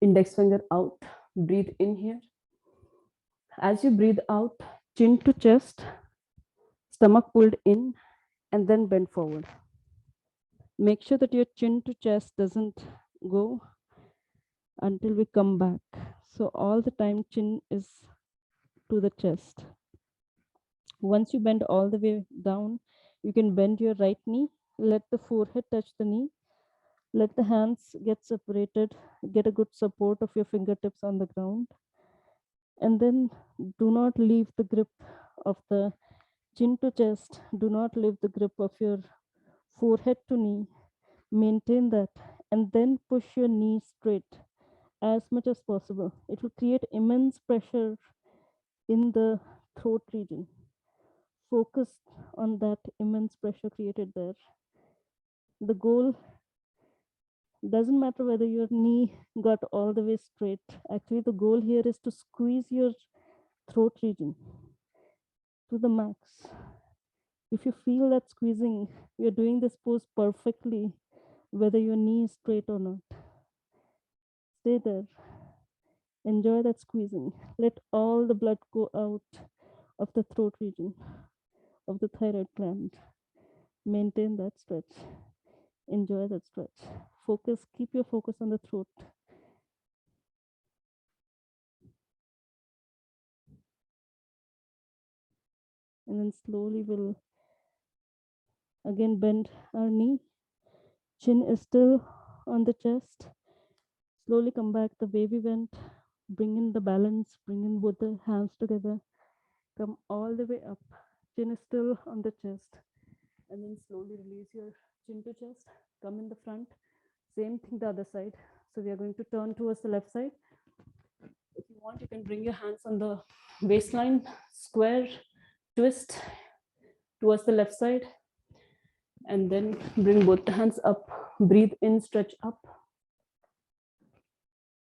Index finger out. Breathe in here. As you breathe out, chin to chest, stomach pulled in, and then bend forward. Make sure that your chin to chest doesn't go until we come back. So all the time chin is to the chest. Once you bend all the way down, you can bend your right knee, let the forehead touch the knee, let the hands get separated, get a good support of your fingertips on the ground, and then do not leave the grip of the chin to chest, do not leave the grip of your forehead to knee, maintain that, and then push your knee straight as much as possible. It will create immense pressure in the throat region. Focus on that immense pressure created there. The goal doesn't matter whether your knee got all the way straight. Actually, the goal here is to squeeze your throat region to the max. If you feel that squeezing, you're doing this pose perfectly, whether your knee is straight or not. Stay there. Enjoy that squeezing. Let all the blood go out of the throat region, of the thyroid gland. Maintain that stretch. Enjoy that stretch. Focus, keep your focus on the throat. And then slowly we'll again bend our knee. Chin is still on the chest. Slowly come back the way we went. Bring in the balance, bring in both the hands together. Come all the way up. Chin is still on the chest. And then slowly release your chin to chest. Come in the front. Same thing the other side. So we are going to turn towards the left side. If you want, you can bring your hands on the waistline, square, twist towards the left side, and then bring both the hands up. Breathe in, stretch up.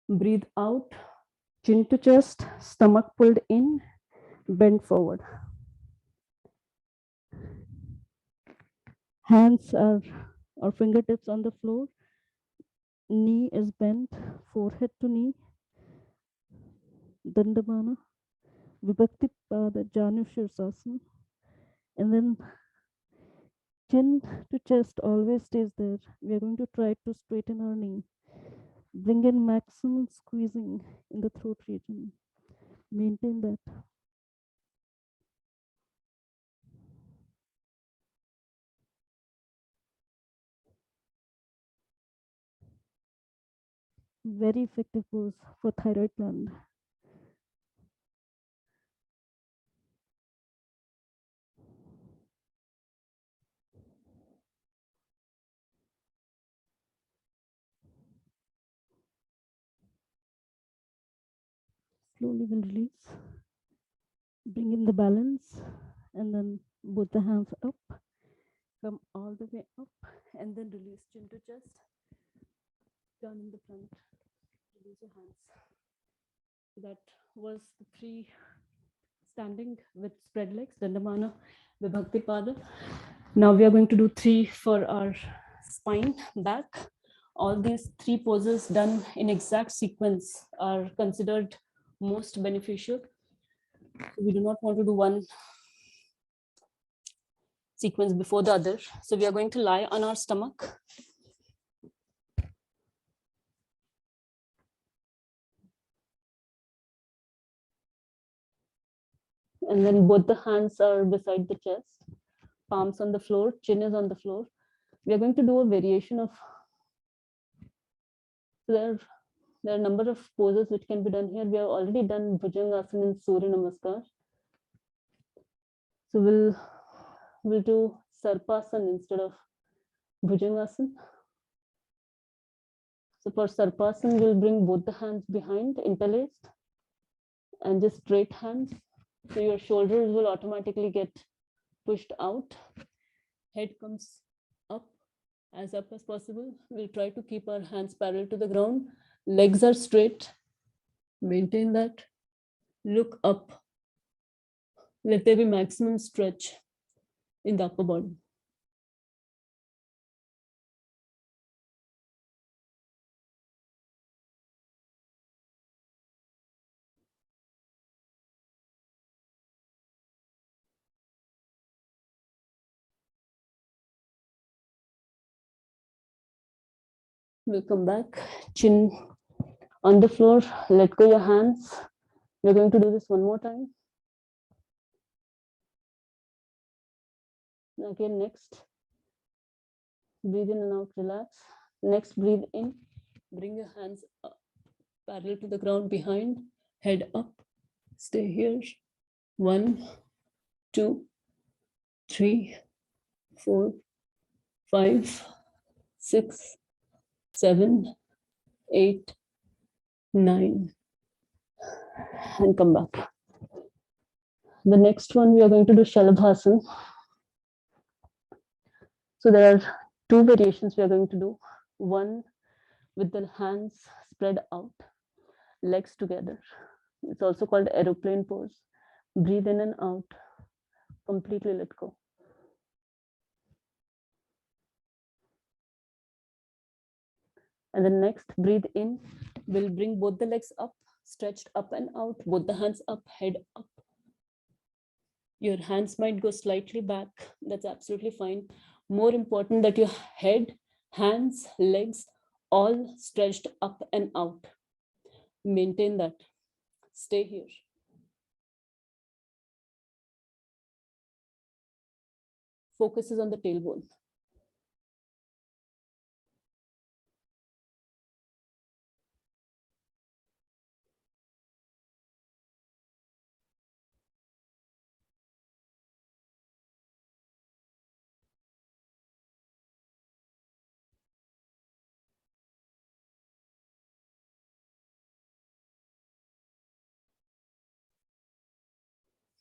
Breathe out, chin to chest, stomach pulled in, bend forward. Hands are or fingertips on the floor. Knee is bent, forehead to knee. Dandamana, Vibhakti Pada, Janu Shirsasana. And then chin to chest always stays there. We are going to try to straighten our knee. Bring in maximum squeezing in the throat region. Maintain that. Very effective pose for thyroid gland. Slowly we'll release. Bring in the balance and then both the hands up. Come all the way up and then release chin to chest. Turn in the front. Release your hands. That was the 3 standing with spread legs, Dandamana, Vibhakti Pada. Now we are going to do 3 for our spine, back. All these 3 poses done in exact sequence are considered most beneficial. So we do not want to do one sequence before the other. So we are going to lie on our stomach. And then both the hands are beside the chest, palms on the floor, chin is on the floor. We are going to do a variation of, there are a number of poses which can be done here. We have already done Bhujangasana and Surya Namaskar. So we'll do Sarpasana instead of Bhujangasana. So for Sarpasana, we'll bring both the hands behind, interlaced, and just straight hands. So your shoulders will automatically get pushed out. Head comes up as possible. We'll try to keep our hands parallel to the ground. Legs are straight. Maintain that. Look up. Let there be maximum stretch in the upper body. We'll come back, chin on the floor, let go your hands. We're going to do this one more time. Again, next, breathe in and out, relax. Next, breathe in, bring your hands up, parallel to the ground behind, head up, stay here. 1, 2, 3, 4, 5, 6, 7, 8, 9, and come back. The next one, we are going to do Shalabhasana. So there are 2 variations we are going to do. One with the hands spread out, legs together. It's also called aeroplane pose. Breathe in and out, completely let go. And then next, breathe in. We'll bring both the legs up, stretched up and out, both the hands up, head up. Your hands might go slightly back. That's absolutely fine. More important that your head, hands, legs, all stretched up and out. Maintain that. Stay here. Focus is on the tailbone.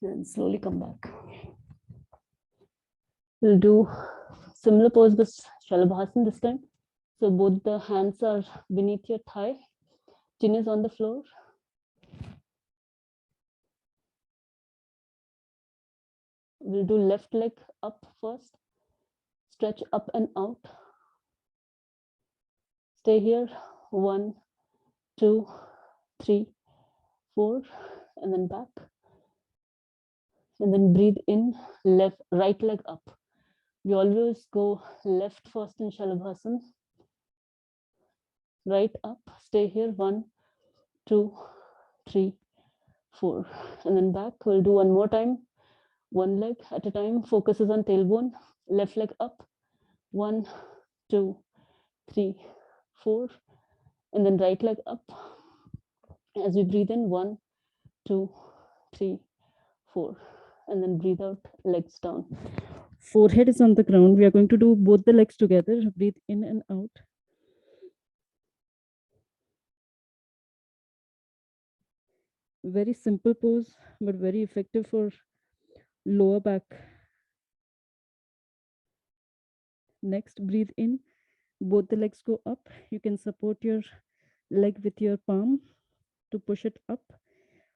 And slowly come back. We'll do similar pose with Shalabhasana this time. So both the hands are beneath your thigh, chin is on the floor. We'll do left leg up first, stretch up and out. Stay here, 1, 2, 3, 4, and then back. And then breathe in, right leg up. We always go left first in Shalabhasana. Right up, stay here, 1, 2, 3, 4, and then back. We'll do one more time, one leg at a time. Focuses on tailbone, left leg up, 1, 2, 3, 4, and then right leg up. As we breathe in, 1, 2, 3, 4, and then breathe out, legs down. Forehead is on the ground. We are going to do both the legs together. Breathe in and out. Very simple pose, but very effective for lower back. Next, breathe in. Both the legs go up. You can support your leg with your palm to push it up.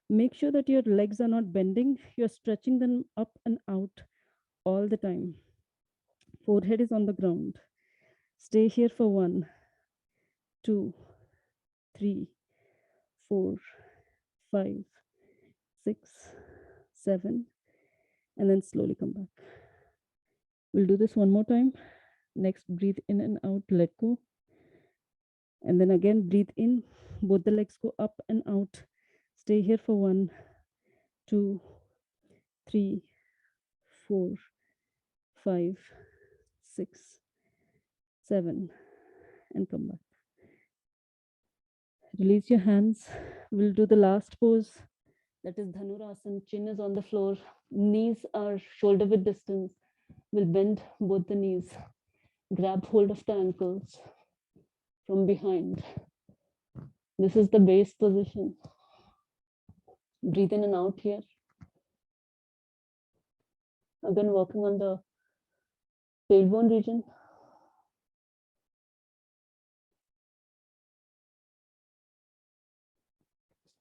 Make sure that your legs are not bending. You're stretching them up and out all the time. Forehead is on the ground. Stay here for 1, 2, 3, 4, 5, 6, 7, and then slowly come back. We'll do this one more time. Next, breathe in and out, let go. And then again, breathe in, both the legs go up and out. Stay here for 1, 2, 3, 4, 5, 6, 7, and come back. Release your hands. We'll do the last pose. That is Dhanurasana. Chin is on the floor. Knees are shoulder width distance. We'll bend both the knees. Grab hold of the ankles from behind. This is the base position. Breathe in and out here. Again, working on the tailbone region.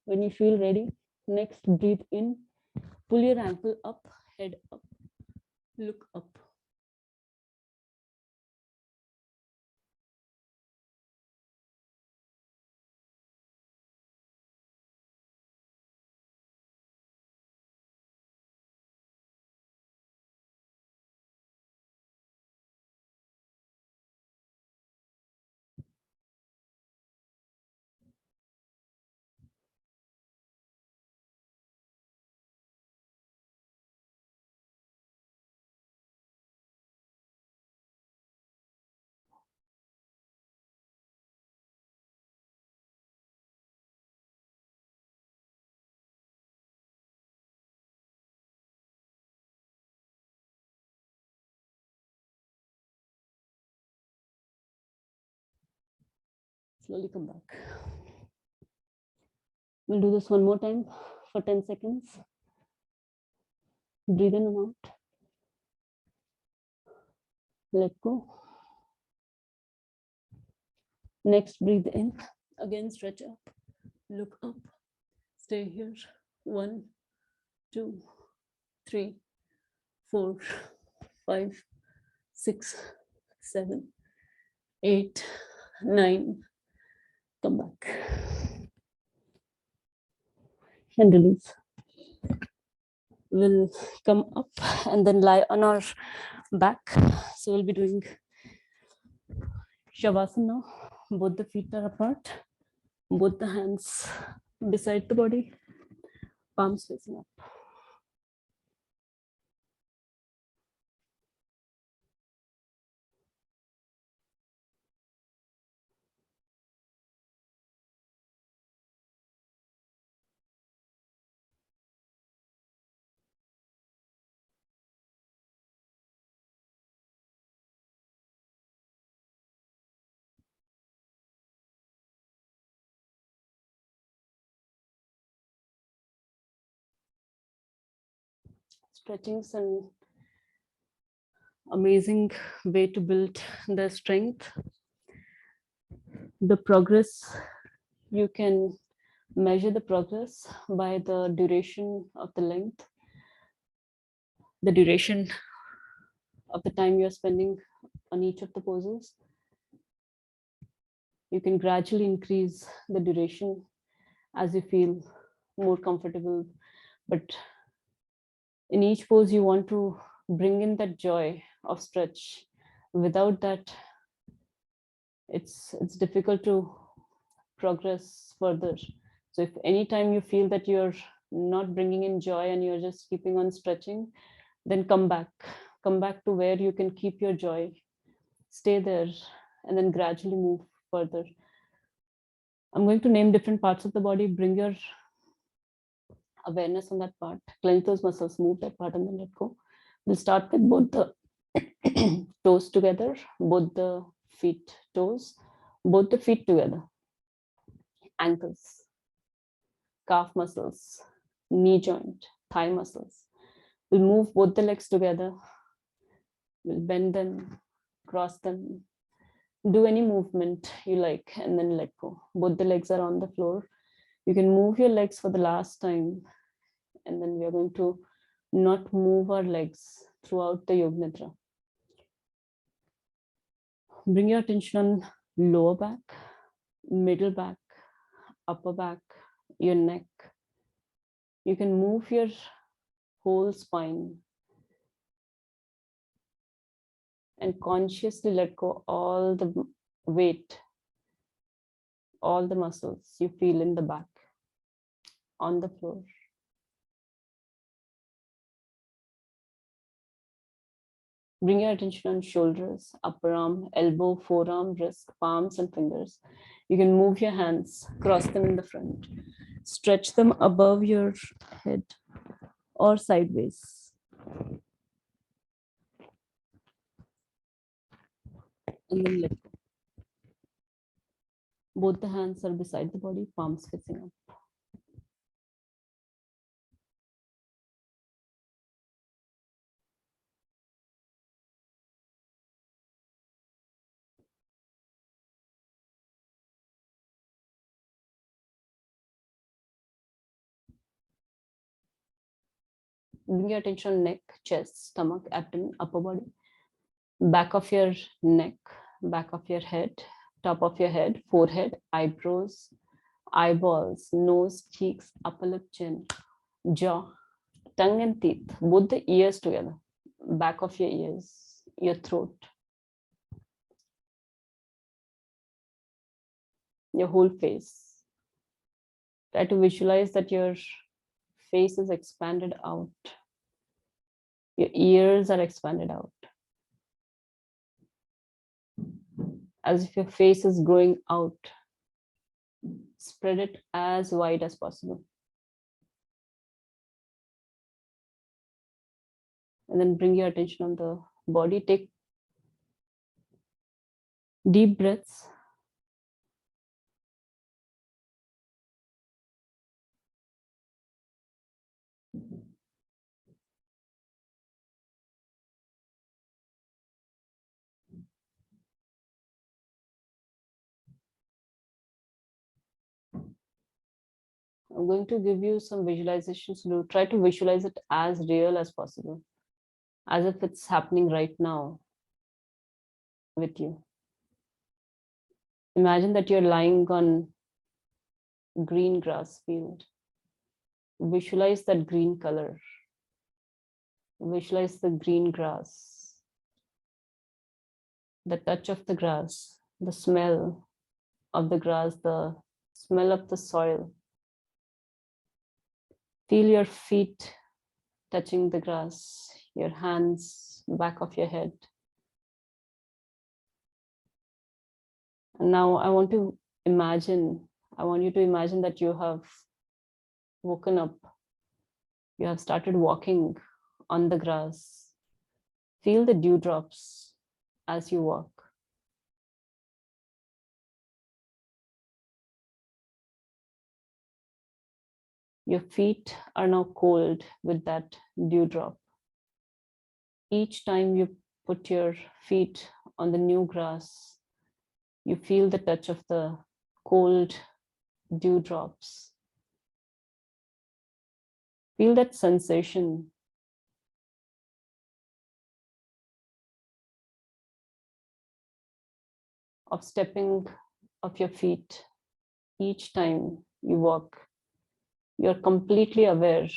When you feel ready, next breathe in, pull your ankle up, head up, look up. Slowly come back. We'll do this one more time for 10 seconds. Breathe in and out. Let go. Next, breathe in. Again, stretch up. Look up. Stay here. 1, 2, 3, 4, 5, 6, 7, 8, 9. Come back. And release. We'll come up and then lie on our back. So we'll be doing Shavasana now. Both the feet are apart. Both the hands beside the body. Palms facing up. Stretching is an amazing way to build the strength. The progress, you can measure the progress by the duration of the length, the duration of the time you're spending on each of the poses. You can gradually increase the duration as you feel more comfortable, but in each pose you want to bring in that joy of stretch. Without that, it's difficult to progress further. So if anytime you feel that you're not bringing in joy and you're just keeping on stretching, then come back to where you can keep your joy, stay there, and then gradually move further. I'm going to name different parts of the body. Bring your awareness on that part, clench those muscles, move that part, and then let go. We'll start with both the toes together, both the feet toes, both the feet together, ankles, calf muscles, knee joint, thigh muscles. We'll move both the legs together. We'll bend them, cross them, do any movement you like, and then let go. Both the legs are on the floor. You can move your legs for the last time, and then we are going to not move our legs throughout the Yoga Nidra. Bring your attention on lower back, middle back, upper back, your neck. You can move your whole spine. and consciously let go all the weight, all the muscles you feel in the back, on the floor. Bring your attention on shoulders, upper arm, elbow, forearm, wrist, palms, and fingers. You can move your hands, cross them in the front, stretch them above your head or sideways. And then let go. Both the hands are beside the body, palms facing up. Bring your attention on neck, chest, stomach, abdomen, upper body, back of your neck, back of your head, top of your head, forehead, eyebrows, eyeballs, nose, cheeks, upper lip, chin, jaw, tongue and teeth, both the ears together, back of your ears, your throat, your whole face. Try to visualize that your face is expanded out. Your ears are expanded out. As if your face is growing out. Spread it as wide as possible. And then bring your attention on the body. Take deep breaths. I'm going to give you some visualizations to do. Try to visualize it as real as possible, as if it's happening right now with you. Imagine that you're lying on green grass field. Visualize that green color. Visualize the green grass, the touch of the grass, the smell of the grass, the smell of the soil. Feel your feet touching the grass, your hands, back of your head. And now I want you to imagine that you have woken up. You have started walking on the grass. Feel the dewdrops as you walk. Your feet are now cold with that dewdrop. Each time you put your feet on the new grass, you feel the touch of the cold dewdrops. Feel that sensation of stepping of your feet each time you walk. You're completely aware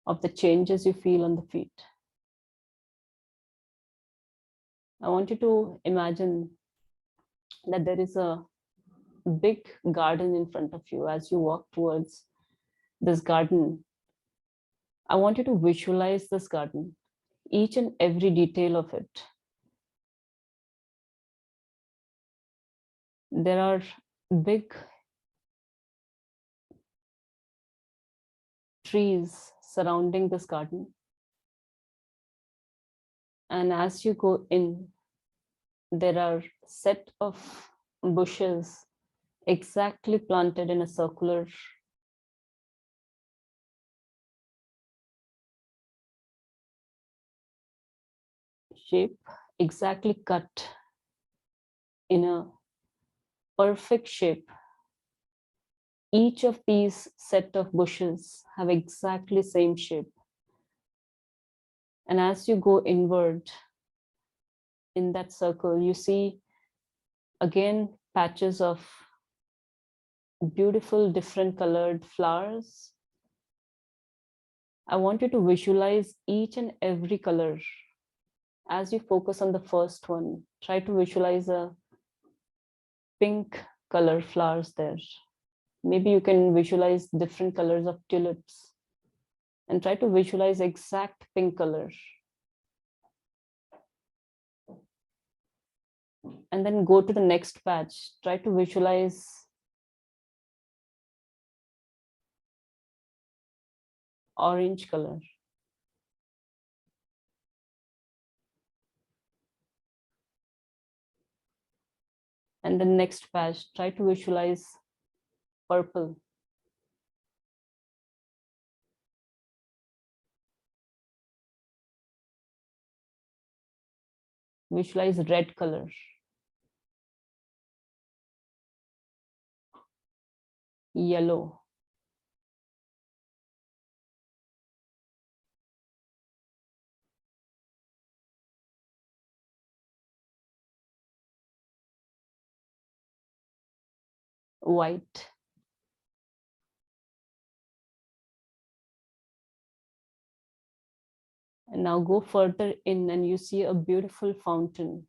of the changes you feel on the feet. I want you to imagine that there is a big garden in front of you. As you walk towards this garden, I want you to visualize this garden, each and every detail of it. There are big trees surrounding this garden. And as you go in, there are set of bushes exactly planted in a circular shape, exactly cut in a perfect shape. Each of these set of bushes have exactly same shape. And as you go inward in that circle, you see again patches of beautiful different colored flowers. I want you to visualize each and every color. As you focus on the first one, try to visualize a pink color flowers there. Maybe you can visualize different colors of tulips and try to visualize exact pink color. And then go to the next patch. Try to visualize orange color. And the next patch, try to visualize purple. Visualize red color. Yellow. White. And now go further in and you see a beautiful fountain,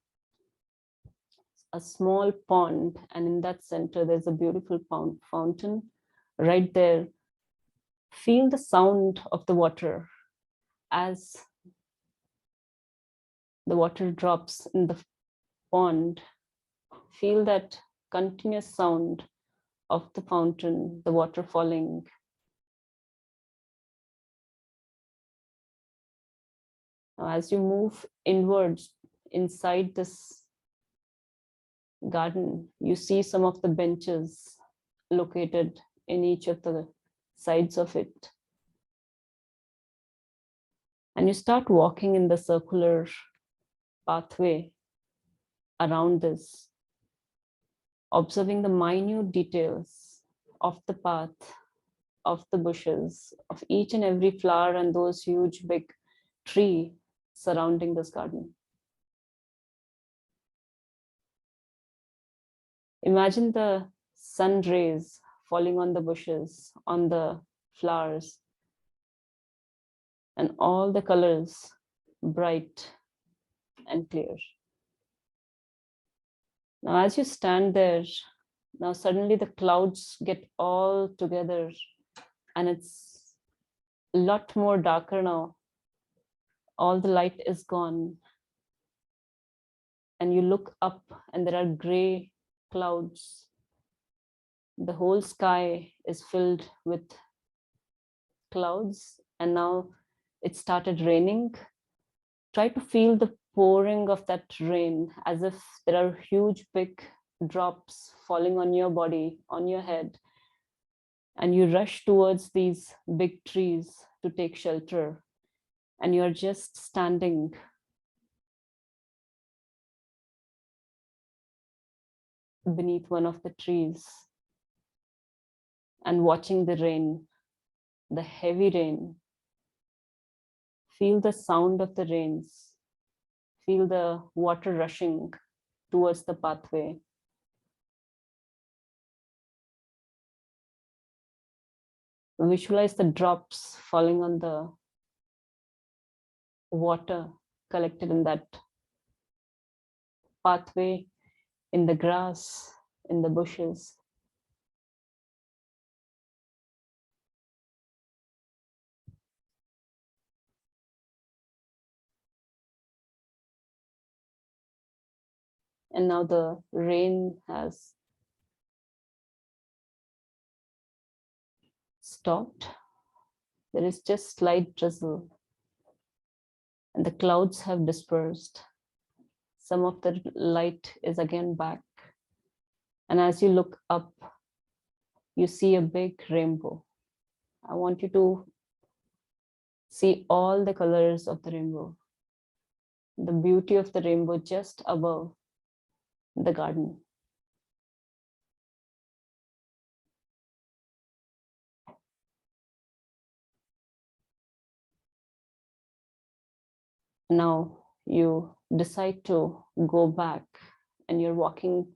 a small pond, and in that center there's a beautiful fountain right there. Feel the sound of the water as the water drops in the pond. Feel that continuous sound of the fountain, the water falling. Now, as you move inwards inside this garden, you see some of the benches located in each of the sides of it. And you start walking in the circular pathway around this, observing the minute details of the path, of the bushes, of each and every flower and those huge big tree surrounding this garden. Imagine the sun rays falling on the bushes, on the flowers, and all the colors bright and clear. Now, as you stand there, now suddenly the clouds get all together and it's a lot more darker now. All the light is gone. And you look up and there are gray clouds. The whole sky is filled with clouds and now it started raining. Try to feel the pouring of that rain as if there are huge big drops falling on your body, on your head. And you rush towards these big trees to take shelter. And you're just standing beneath one of the trees and watching the rain, the heavy rain. Feel the sound of the rains. Feel the water rushing towards the pathway. Visualize the drops falling on the water collected in that pathway, in the grass, in the bushes. And now the rain has stopped. There is just slight drizzle and the clouds have dispersed. Some of the light is again back. And as you look up, you see a big rainbow. I want you to see all the colors of the rainbow, the beauty of the rainbow just above the garden. Now you decide to go back and you're walking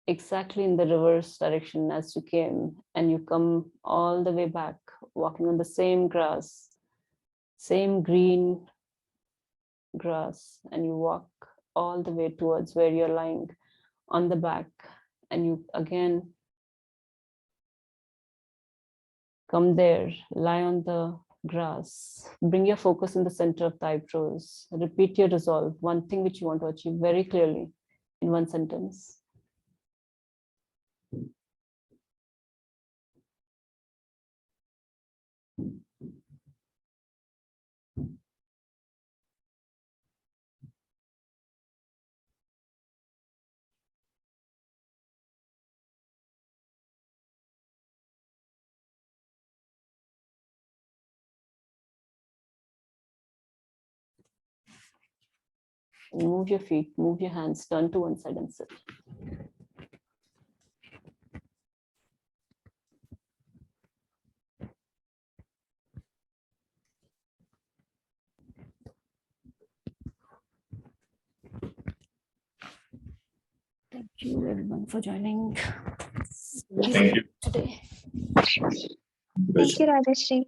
exactly in the reverse direction as you came, and you come all the way back, walking on the same grass, same green grass, and you walk all the way towards where you're lying on the back, and you again come there, lie on the grass, bring your focus in the center of the eyebrows, repeat your resolve, one thing which you want to achieve very clearly in one sentence. Move your feet, move your hands, turn to one side and sit. Thank you everyone for joining Thank you. today. Thank you, Rajashri.